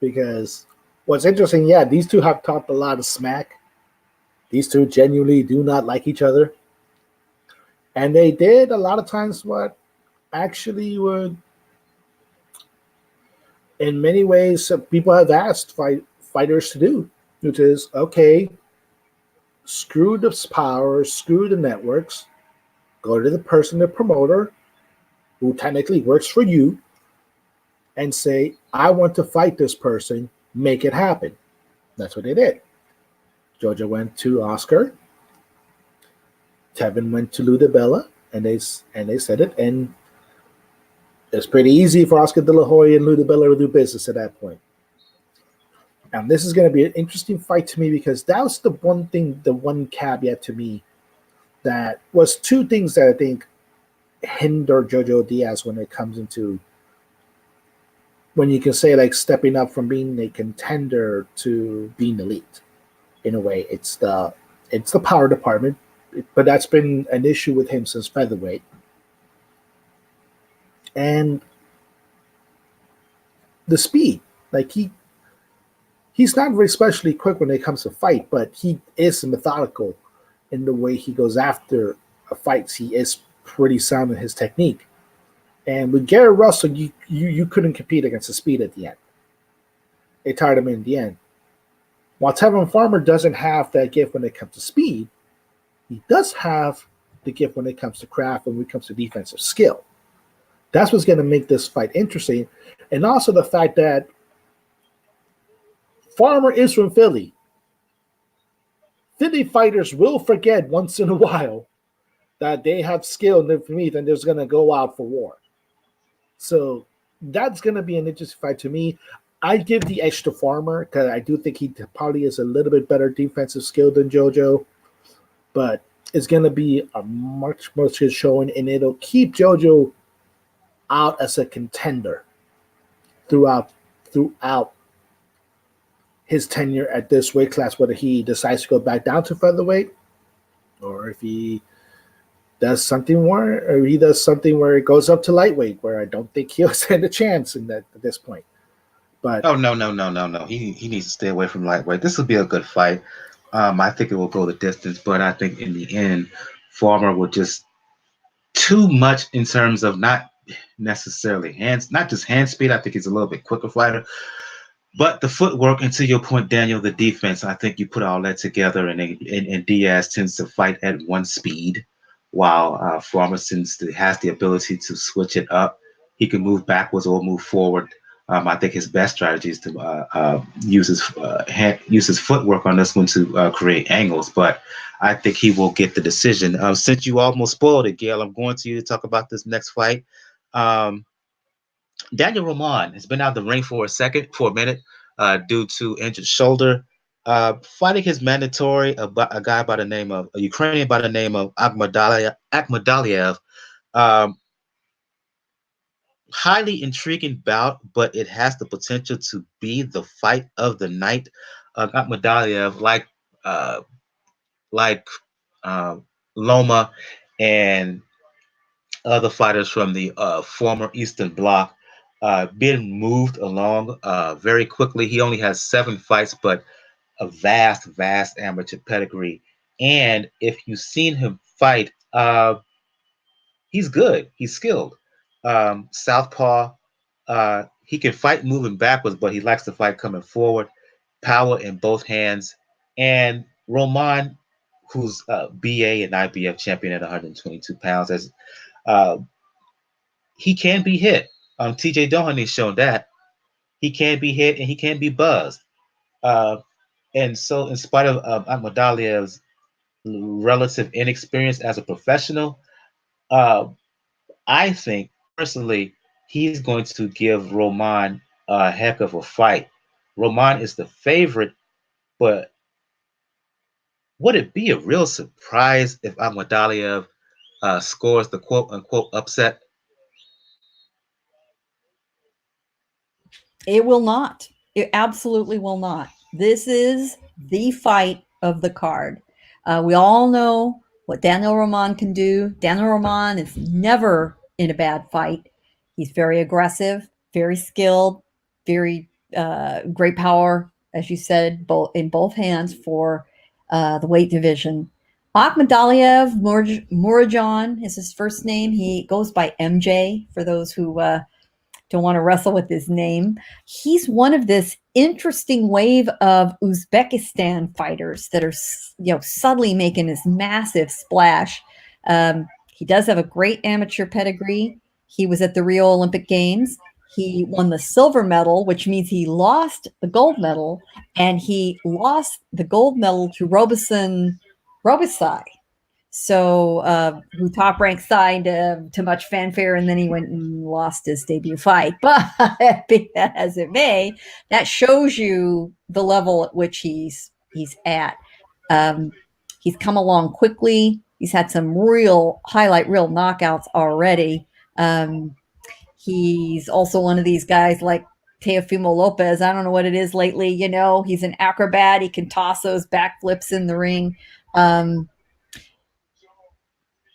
because what's interesting, yeah, these two have talked a lot of smack. These two genuinely do not like each other, and they did a lot of times what actually would, in many ways, people have asked fighters to do, which is, okay, screw the power, screw the networks, go to the person, the promoter, who technically works for you, and say, I want to fight this person, make it happen. That's what they did. Georgia went to Oscar. Tevin went to Ludabella, and they said it, and it's pretty easy for Oscar De La Hoya and Ludabella to do business at that point. And this is going to be an interesting fight to me, because that was the one caveat to me that was two things that I think hinder Jojo Diaz when it comes into, when you can say, like, stepping up from being a contender to being elite. In a way, it's the power department, but that's been an issue with him since featherweight. And the speed, like he's not very especially quick when it comes to fight, but he is methodical in the way he goes after fights. He is pretty sound in his technique. And with Garrett Russell, you couldn't compete against the speed at the end. It tired him in the end. While Tevin Farmer doesn't have that gift when it comes to speed, he does have the gift when it comes to craft and when it comes to defensive skill. That's what's going to make this fight interesting. And also the fact that Farmer is from Philly. Philly fighters will forget once in a while that they have skill in their meat, and they're going to go out for war. So that's going to be an interesting fight to me. I give the edge to Farmer, because I do think he probably is a little bit better defensive skill than JoJo. But it's going to be a much good showing, and it'll keep JoJo out as a contender throughout his tenure at this weight class, whether he decides to go back down to featherweight, or if he does something where it goes up to lightweight, where I don't think he'll stand a chance at this point. But no. He needs to stay away from lightweight. This will be a good fight. I think it will go the distance, but I think in the end, Farmer will just too much in terms of not necessarily not just hand speed. I think he's a little bit quicker fighter, but the footwork, and to your point, Daniel, the defense. I think you put all that together, and Diaz tends to fight at one speed, while Farmer has the ability to switch it up. He can move backwards or move forward. I think his best strategy is to use his footwork on this one to create angles. But I think he will get the decision. Since you almost spoiled it, Gail, I'm going to you to talk about this next fight. Daniel Roman has been out of the ring for a minute due to injured shoulder. Fighting his mandatory, a Ukrainian by the name of Akhmadaliev. Highly intriguing bout, but it has the potential to be the fight of the night. Akhmadaliev, like Loma and other fighters from the former Eastern Bloc, being moved along very quickly. He only has 7 fights, but a vast amateur pedigree. And if you've seen him fight, he's good. He's skilled. Southpaw. He can fight moving backwards, but he likes to fight coming forward. Power in both hands. And Roman, who's BA and IBF champion at 122 pounds, he can be hit. TJ Dohany's shown that he can be hit and he can be buzzed. And so, in spite of Akhmadaliev's relative inexperience as a professional, I think personally he's going to give Roman a heck of a fight. Roman is the favorite, but would it be a real surprise if Akhmadaliev scores the quote unquote upset? It will not. It absolutely will not. This is the fight of the card. We all know what Daniel Roman can do. Daniel Roman is never in a bad fight. He's very aggressive, very skilled, very great power, as you said, in both hands for the weight division. Akhmadaliev, Murodjon is his first name. He goes by MJ for those who don't want to wrestle with his name. He's one of this interesting wave of Uzbekistan fighters that are, suddenly making this massive splash. He does have a great amateur pedigree. He was at the Rio Olympic Games. He won the silver medal, which means he lost the gold medal, and he lost the gold medal to Robisai. So who Top Rank signed to much fanfare, and then he went and lost his debut fight. But be that as it may, that shows you the level at which he's at. He's come along quickly. He's had some real knockouts already. He's also one of these guys like Teofimo Lopez. I don't know what it is lately. He's an acrobat. He can toss those backflips in the ring.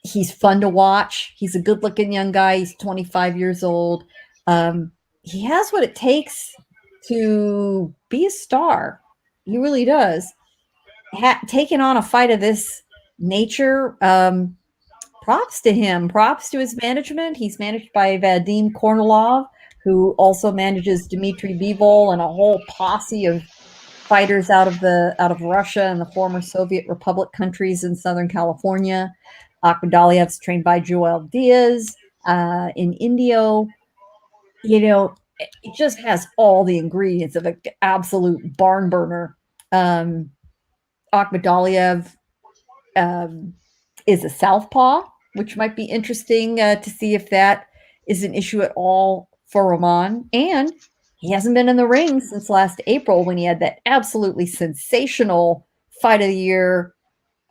He's fun to watch. He's a good-looking young guy. He's 25 years old. He has what it takes to be a star. He really does. Taking on a fight of this nature, props to him. Props to his management. He's managed by Vadim Kornilov, who also manages Dmitry Bivol and a whole posse of fighters out of Russia and the former Soviet Republic countries in Southern California. Akhmadaliev's trained by Joel Diaz in Indio. It just has all the ingredients of an absolute barn burner. Akhmadaliev is a southpaw, which might be interesting to see if that is an issue at all for Roman. And he hasn't been in the ring since last April when he had that absolutely sensational fight of the year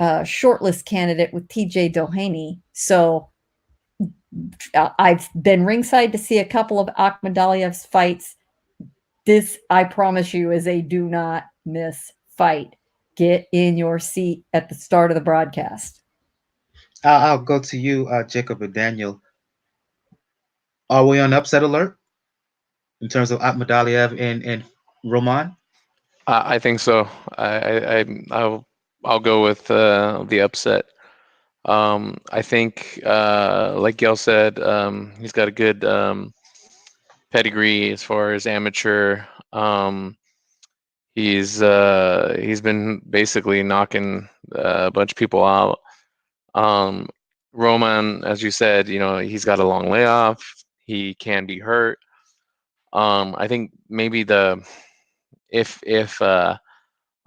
shortlist candidate with TJ Doheny. So I've been ringside to see a couple of Akhmadaliev's fights. This, I promise you, is a do not miss fight. Get in your seat at the start of the broadcast. I'll go to you, Jacob and Daniel. Are we on upset alert in terms of Akhmadaliev and Roman? I think so. I'll go with the upset. I think, like Gail said, he's got a good pedigree as far as amateur. He's been basically knocking a bunch of people out. Roman, as you said, he's got a long layoff. He can be hurt. I think maybe if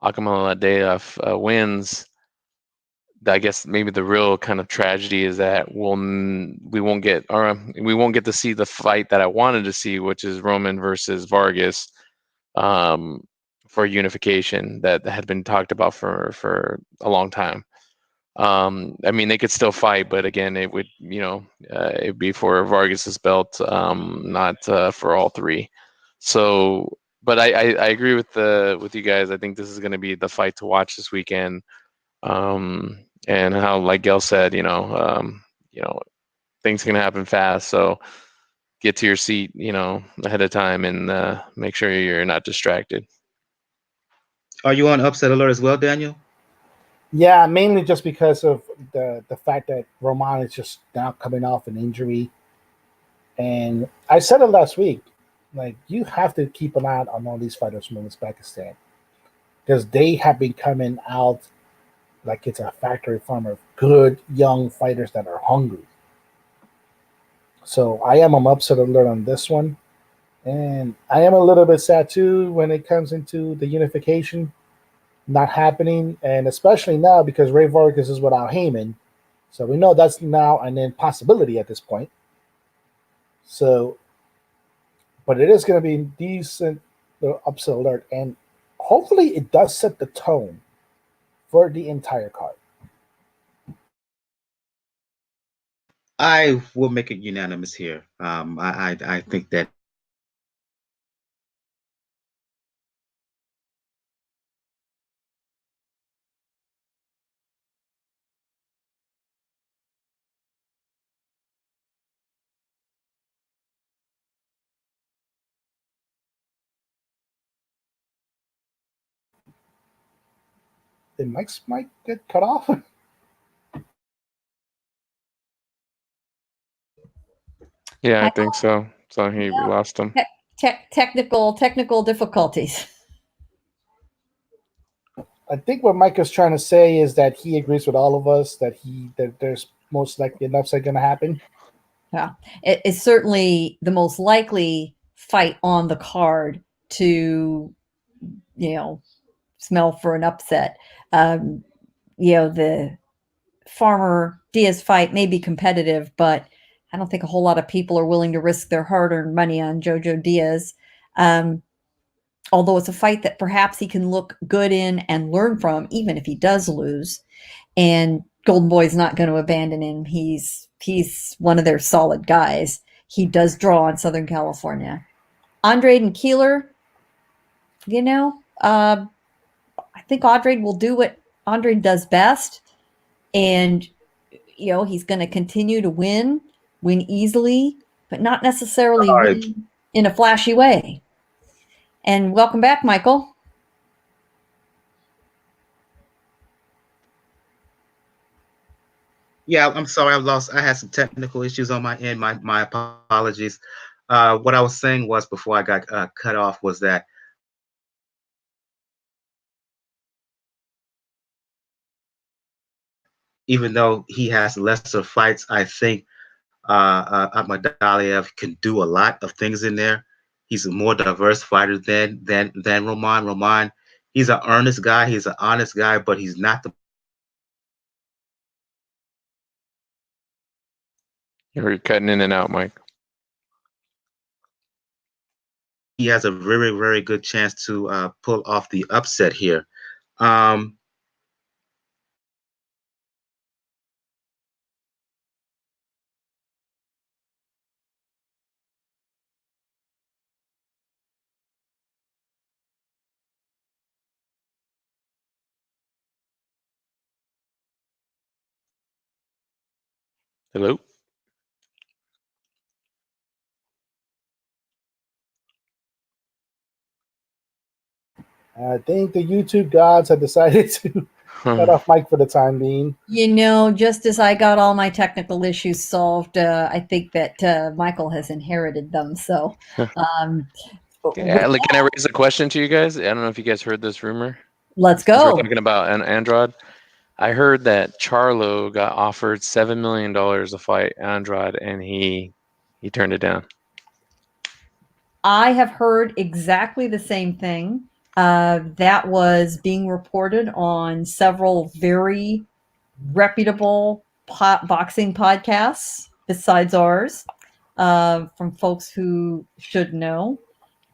Akhmadaliev wins, I guess maybe the real kind of tragedy is that we won't get to see the fight that I wanted to see, which is Roman versus Vargas for unification that had been talked about for a long time. I mean, they could still fight, but again, it would it'd be for Vargas's belt, not for all three. So, but I agree with you guys. I think this is going to be the fight to watch this weekend. And how, like Gail said, things can happen fast. So get to your seat, ahead of time and make sure you're not distracted. Are you on upset alert as well, Daniel? Yeah, mainly just because of the fact that Roman is just now coming off an injury. And I said it last week, like, you have to keep an eye on all these fighters from Uzbekistan because they have been coming out like it's a factory farm of good young fighters that are hungry. So I am on upset alert on this one. And I am a little bit sad too when it comes into the unification not happening. And especially now because Ray Vargas is without Heyman. So we know that's now an impossibility at this point. So but it is going to be decent upset alert, and hopefully it does set the tone for the entire card. I will make it unanimous here. I think that Did Mike's mic get cut off? Yeah, I think so. So we lost him. Technical difficulties. I think what Mike is trying to say is that he agrees with all of us that there's most likely an upset going to happen. Yeah, it's certainly the most likely fight on the card to, smell for an upset. The Farmer Diaz fight may be competitive, but I don't think a whole lot of people are willing to risk their hard-earned money on Jojo Diaz. Although it's a fight that perhaps he can look good in and learn from, even if he does lose. And Golden Boy's not going to abandon him. He's one of their solid guys. He does draw on Southern California. Andrade and Keeler, I think Andrade will do what Andrade does best. And, he's going to continue to win easily, but not necessarily win in a flashy way. And welcome back, Michael. Yeah, I'm sorry. I had some technical issues on my end. My apologies. What I was saying was before I got cut off was that even though he has lesser fights, I think Akhmadaliev can do a lot of things in there. He's a more diverse fighter than Roman. Roman, he's an earnest guy. He's an honest guy, but he's not the. You're cutting in and out, Mike. He has a very, very good chance to pull off the upset here. Hello? I think the YouTube gods have decided to cut off Mike for the time being. Just as I got all my technical issues solved, I think that Michael has inherited them. So, can I raise a question to you guys? I don't know if you guys heard this rumor. Let's go. We're talking about Andrade. I heard that Charlo got offered $7 million to fight Andrade, and he turned it down. I have heard exactly the same thing. That was being reported on several very reputable boxing podcasts besides ours, from folks who should know.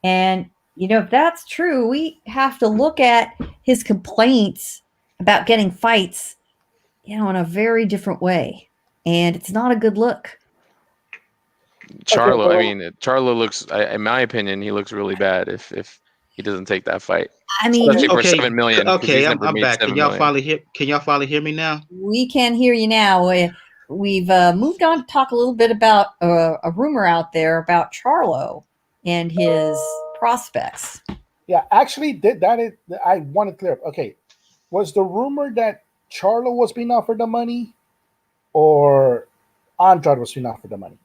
And, if that's true, we have to look at his complaints about getting fights, in a very different way. And it's not a good look. Charlo, Charlo looks, in my opinion, he looks really bad if he doesn't take that fight. Especially for $7 million. Okay, I'm back. Can y'all finally hear me now? We can hear you now. We've moved on to talk a little bit about a rumor out there about Charlo and his prospects. Yeah, actually, I want to clear up. Okay, was the rumor that Charlo was being offered the money, or Andrade was being offered the money?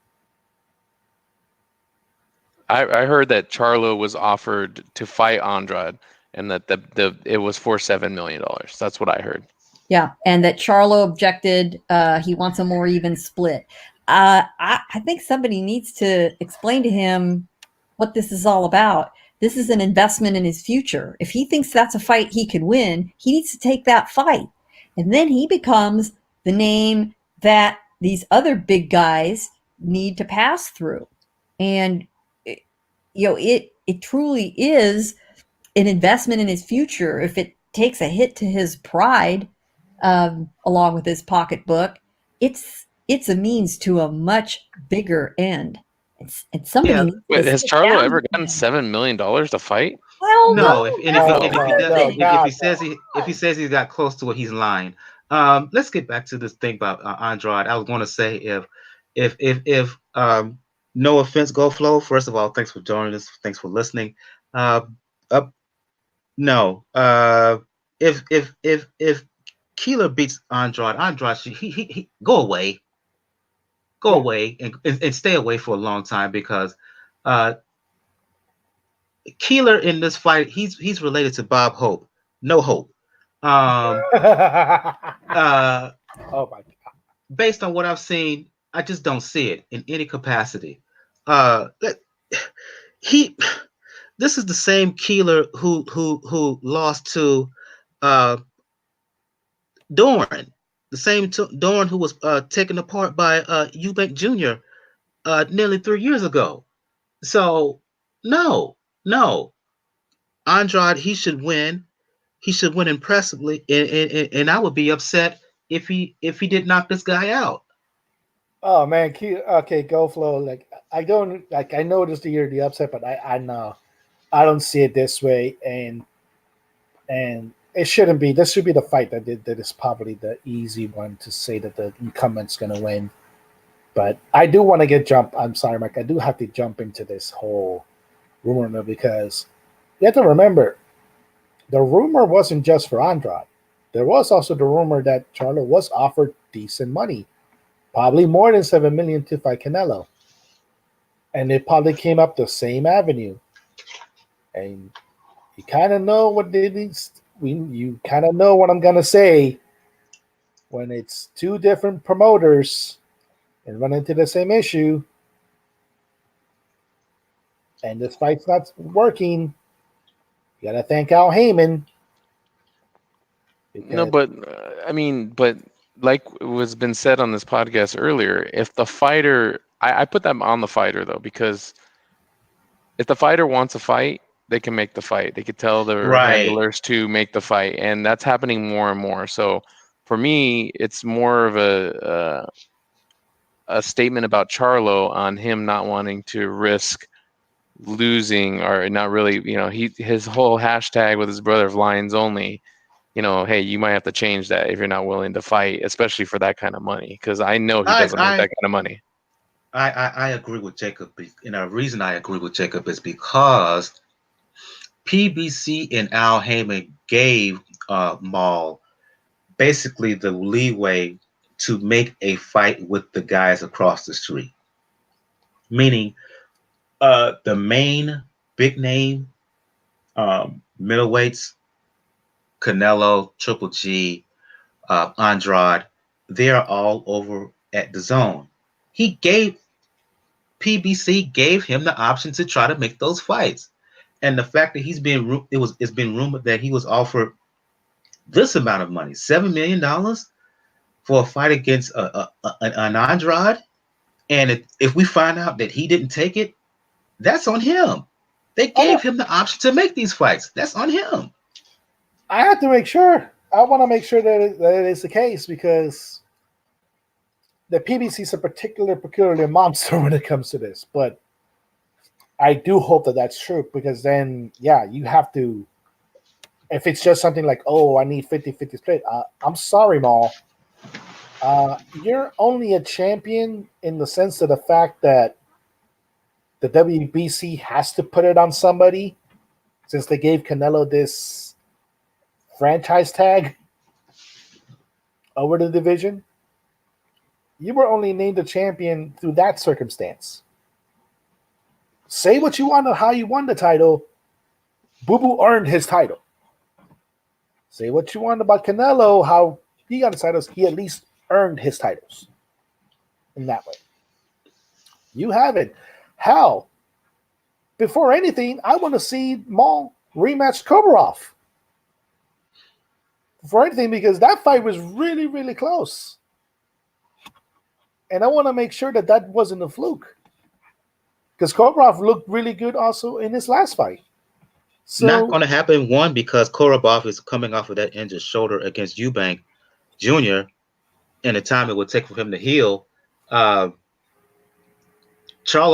I heard that Charlo was offered to fight Andrade, and that it was for $7 million. That's what I heard. Yeah, and that Charlo objected. He wants a more even split. I think somebody needs to explain to him what this is all about. This is an investment in his future. If he thinks that's a fight he can win, he needs to take that fight. And then he becomes the name that these other big guys need to pass through. And, it truly is an investment in his future. If it takes a hit to his pride, along with his pocketbook, it's a means to a much bigger end. And somebody Yeah. needs to Wait, has sit Charlo down ever with gotten him. $7 million to fight? Well, No, no, if that's he part does, of it. if he says he got close to it, he's lying. Let's get back to this thing about Andrade. I was going to say if no offense, Go Flow. First of all, thanks for joining us. Thanks for listening. Uh, up, no. If Keeler beats Andrade, he go away, Yeah. and stay away for a long time because uh Keeler in this fight, he's related to Bob Hope. No Hope. Um, uh, Oh my God. Based on what I've seen, I just don't see it in any capacity. That he, this is the same Keeler who lost to uh, Dorn, the same Dorn who was taken apart by Eubank Jr. Nearly 3 years ago. So no, Andrade, he should win. He should win impressively, and I would be upset if he did knock this guy out. Oh man, okay, Go Flow. Like I don't like. I noticed the upset, but I know I don't see it this way, and it shouldn't be. This should be the fight that is probably the easy one to say that the incumbent's going to win. But I do want to get jump. I'm sorry, Mike. I do have to jump into this whole rumor mill because you have to remember the rumor wasn't just for Andrade. There was also the rumor that Charlo was offered decent money, probably more than $7 million to fight Canelo, and it probably came up the same avenue. And you kind of know what it is. You kind of know what I'm gonna say when it's two different promoters and run into the same issue, and this fight's not working. You gotta thank Al Heyman. No, but I mean, but like was been said on this podcast earlier, if the fighter, I put them on the fighter though, because if the fighter wants a fight, they can make the fight. They could tell their Right. handlers to make the fight, and that's happening more and more. So for me, it's more of a statement about Charlo on him not wanting to risk losing or not really. His whole hashtag with his brother of Lions only. Hey, you might have to change that if you're not willing to fight, especially for that kind of money. Because I know he doesn't make that kind of money. I agree with Jacob, and the reason I agree with Jacob is because PBC and Al Heyman gave Maul basically the leeway to make a fight with the guys across the street, meaning the main big name middleweights, Canelo, Triple G, Andrade, they are all over at the zone. PBC gave him the option to try to make those fights, and the fact that it's been rumored that he was offered this amount of money, $7 million for a fight against an Andrade, and if we find out that he didn't take it, that's on him. They gave him the option to make these fights. That's on him. I have to make sure. I want to make sure that it is the case because the PBC is a peculiar monster when it comes to this. But I do hope that that's true because then, yeah, you have to. If it's just something like, oh, I need 50-50 split, I'm sorry, Maul. You're only a champion in the sense of the fact that the WBC has to put it on somebody since they gave Canelo this franchise tag over the division. You were only named a champion through that circumstance. Say what you want on how you won the title. Boo Boo earned his title. Say what you want about Canelo, how he got his titles. He at least earned his titles in that way. You have it. Hell, before anything, I want to see Maul rematch Komarov. For anything, because that fight was really, really close. And I want to make sure that wasn't a fluke. because Korobov looked really good also in his last fight. So, not going to happen, one, because Korobov is coming off of that injured shoulder against Eubank Jr., and the time it would take for him to heal. Charlo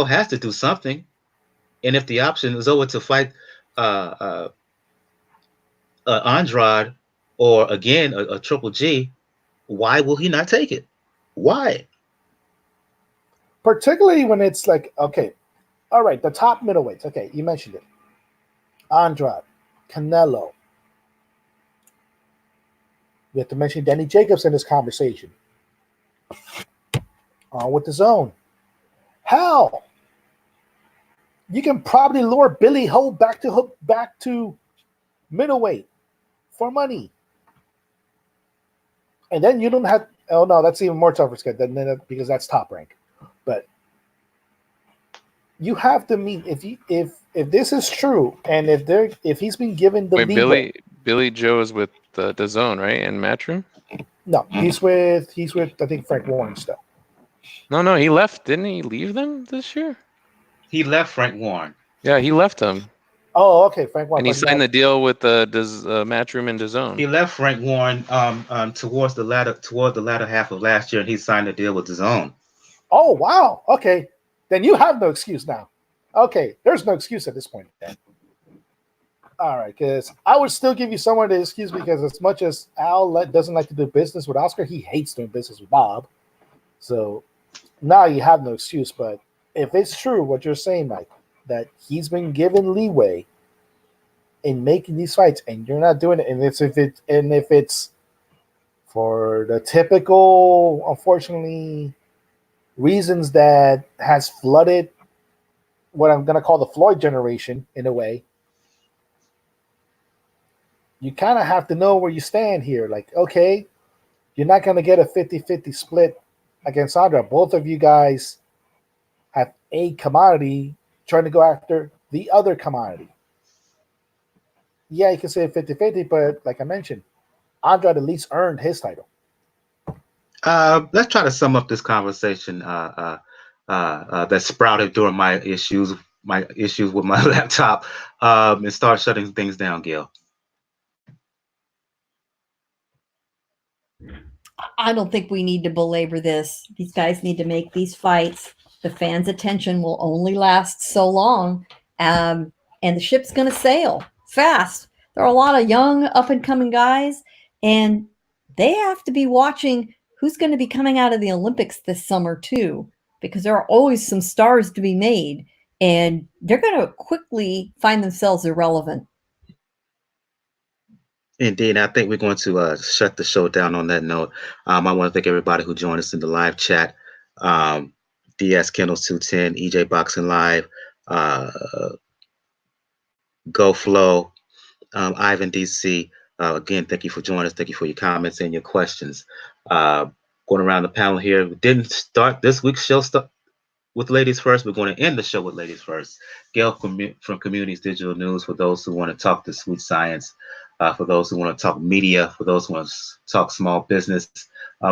has to do something. And if the option is over to fight Andrade or, again, a Triple G, why will he not take it? Why? particularly when it's like, okay, all right, the top middleweights. Okay, you mentioned it. Andrade, Canelo. We have to mention Danny Jacobs in this conversation. With the zone. Hell, you can probably lure Billy Ho back to middleweight for money. And then you don't have. Oh no, that's even more tougher than because that's top rank. But you have to meet if this is true, and if he's been given the leeway. Billy Joe is with the zone, right? And Matchroom? No, he's with I think Frank Warren still. No, he left. Didn't he leave them this year? He left Frank Warren. Yeah, he left them. Oh, okay, Frank Warren. And he signed the deal with Matchroom and DAZN. He left Frank Warren towards the latter half of last year, and he signed a deal with DAZN. Oh wow. Okay, then you have no excuse now. Okay, there's no excuse at this point. Then. All right, because I would still give you someone to excuse because as much as Al doesn't like to do business with Oscar, he hates doing business with Bob. So now you have no excuse. But if it's true what you're saying, Mike, that he's been given leeway in making these fights, and you're not doing it, and if it's for the typical, unfortunately, reasons that has flooded what I'm going to call the Floyd generation in a way, you kind of have to know where you stand here. Like, okay, you're not going to get a 50-50 split against Andrade. Both of you guys have a commodity trying to go after the other commodity. Yeah, you can say 50-50, but like I mentioned, Andrade at least earned his title. Let's try to sum up this conversation that sprouted during my issues with my laptop and start shutting things down, Gil. I don't think we need to belabor this. These guys need to make these fights. The fans' attention will only last so long, and the ship's going to sail fast. There are a lot of young, up-and-coming guys, and they have to be watching who's going to be coming out of the Olympics this summer, too, because there are always some stars to be made, and they're going to quickly find themselves irrelevant. Indeed, I think we're going to shut the show down on that note. I want to thank everybody who joined us in the live chat. DS Kendall's 210, EJ Boxing Live, Go Flow, Ivan DC. Again, thank you for joining us. Thank you for your comments and your questions. Going around the panel here. We didn't start this week's show with ladies first. We're going to end the show with ladies first. Gail from Communities Digital News, for those who want to talk the sweet science, for those who want to talk media, for those who want to talk small business.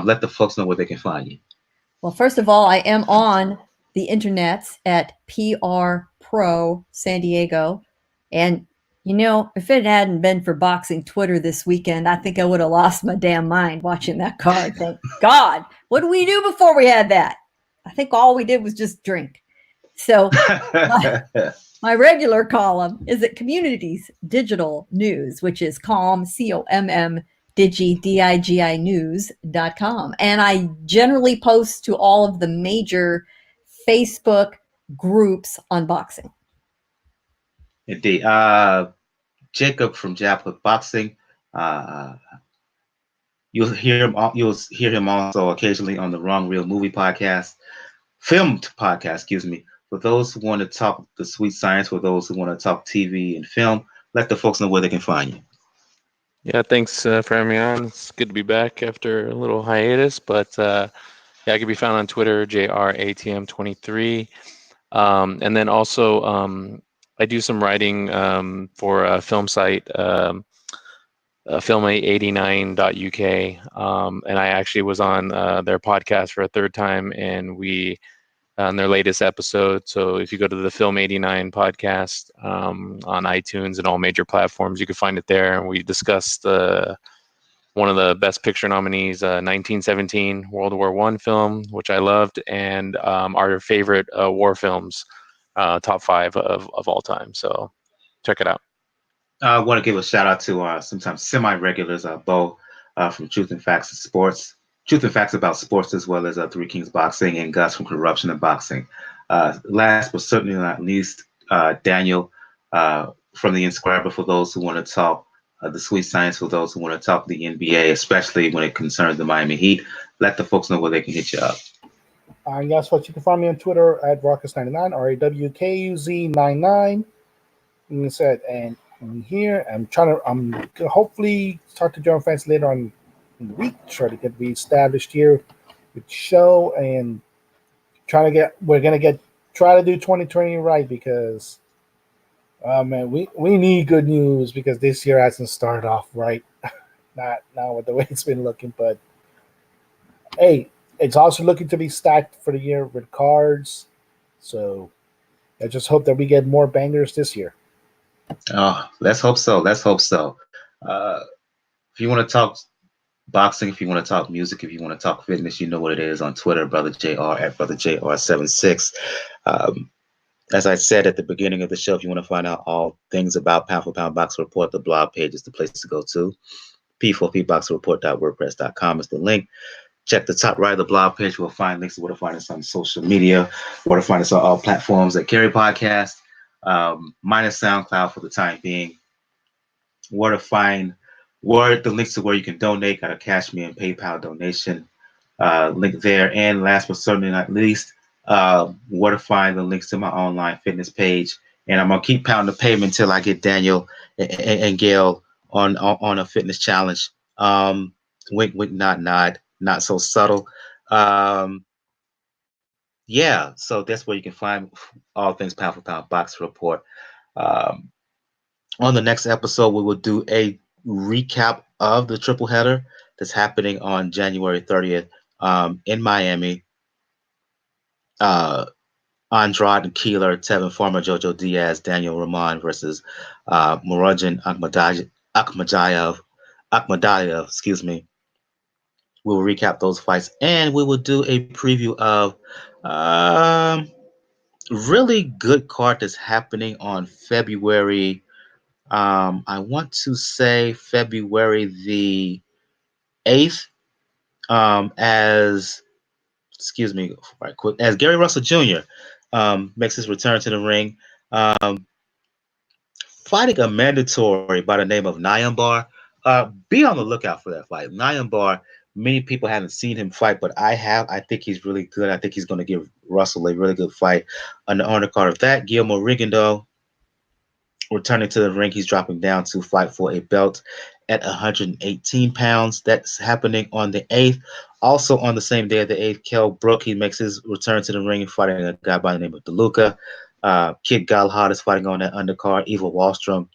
Let the folks know where they can find you. Well, first of all, I am on the internets at PR Pro San Diego. And, you know, if it hadn't been for boxing Twitter this weekend, I think I would have lost my damn mind watching that card. Thank God. What did we do before we had that? I think all we did was just drink. So my regular column is at Communities Digital News, which is COMM, COMM, Digi News.com. And I generally post to all of the major Facebook groups on boxing. Indeed. Jacob from Jab Boxing. You'll hear him also occasionally on the Wrong Real Movie podcast, filmed podcast, excuse me. For those who want to talk the sweet science, for those who want to talk TV and film, let the folks know where they can find you. Yeah, thanks for having me on. It's good to be back after a little hiatus, but yeah, I can be found on Twitter, JRATM23. And then also, I do some writing for a film site, film89.uk. And I actually was on their podcast for a third time, and we on their latest episode. So if you go to the Film 89 podcast on iTunes and all major platforms, you can find it there. And we discussed one of the Best Picture nominees, 1917 World War I film, which I loved, and our favorite war films, top 5 of all time. So check it out. I want to give a shout out to sometimes semi-regulars, Bo from Truth and Facts of Sports, Truth and Facts about sports, as well as Three Kings Boxing, and Gus from Corruption and Boxing. Last but certainly not least, Daniel from the Inscriber, for those who want to talk the sweet science, for those who want to talk the NBA, especially when it concerns the Miami Heat. Let the folks know where they can hit you up. Guess what? You can find me on Twitter at Rawkus99, RAWKUZ99. And I said, and I'm here. I'm gonna hopefully talk to John fans later on in the week, try to get reestablished here with the show, and try to do 2020 right, because man, we need good news, because this year hasn't started off right. Not with the way it's been looking, but hey, it's also looking to be stacked for the year with cards. So I just hope that we get more bangers this year. Oh, let's hope so. Let's hope so. If you want to talk boxing, if you want to talk music, if you want to talk fitness, you know what it is on Twitter, Brother JR at Brother JR76. As I said at the beginning of the show, if you want to find out all things about Pound for Pound Boxing Report, the blog page is the place to go to. P4pboxingreport.wordpress.com is the link. Check the top right of the blog page. We'll find links to where to find us on social media, where to find us on all platforms that carry podcasts, minus SoundCloud for the time being. Where to find the links to where you can donate, got a Cash Me and PayPal donation link there. And last but certainly not least, where to find the links to my online fitness page. And I'm gonna keep pounding the pavement until I get Daniel and Gail on a fitness challenge. Wink, wink, nod, nod, not so subtle. Yeah, so that's where you can find all things Pound for Pound Boxing Report. On the next episode, we will do a recap of the triple header that's happening on January 30th in Miami. Andrade and Keeler, Tevin Farmer, Jojo Diaz, Daniel Rahman versus Murodjon Akhmadaliev, excuse me. We'll recap those fights, and we will do a preview of really good card that's happening on February. I want to say February the 8th, as Gary Russell Jr. Makes his return to the ring, fighting a mandatory by the name of Nyambar. Be on the lookout for that fight. Nyambar, many people haven't seen him fight, but I have. I think he's really good. I think he's going to give Russell a really good fight. On the undercard of that, Guillermo Rigondeaux returning to the ring. He's dropping down to fight for a belt at 118 pounds. That's happening on the 8th. Also on the same day of the 8th, Kell Brook, he makes his return to the ring, fighting a guy by the name of DeLuca. Kid Galahad is fighting on that undercard. Eva Wallstrom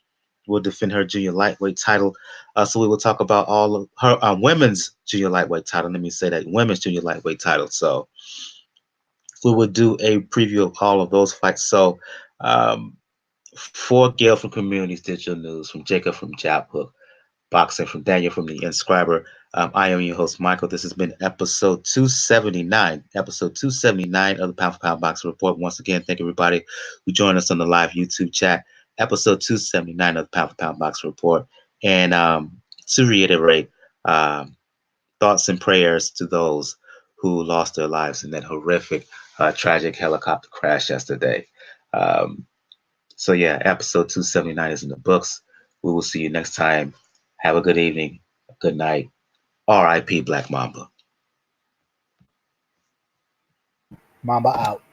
will defend her junior lightweight title. So we will talk about all of her women's junior lightweight title. Let me say that, women's junior lightweight title. So we will do a preview of all of those fights. So for Gail from Communities Digital News, from Jacob from Jab Hook Boxing, from Daniel from the Inscriber, I am your host, Michael. This has been episode 279. Episode 279 of the Pound for Pound Boxing Report. Once again, thank everybody who joined us on the live YouTube chat. Episode 279 of the Pound for Pound Boxing Report. And to reiterate, thoughts and prayers to those who lost their lives in that horrific, tragic helicopter crash yesterday. So yeah, episode 279 is in the books. We will see you next time. Have a good evening, good night. R.I.P. Black Mamba. Mamba out.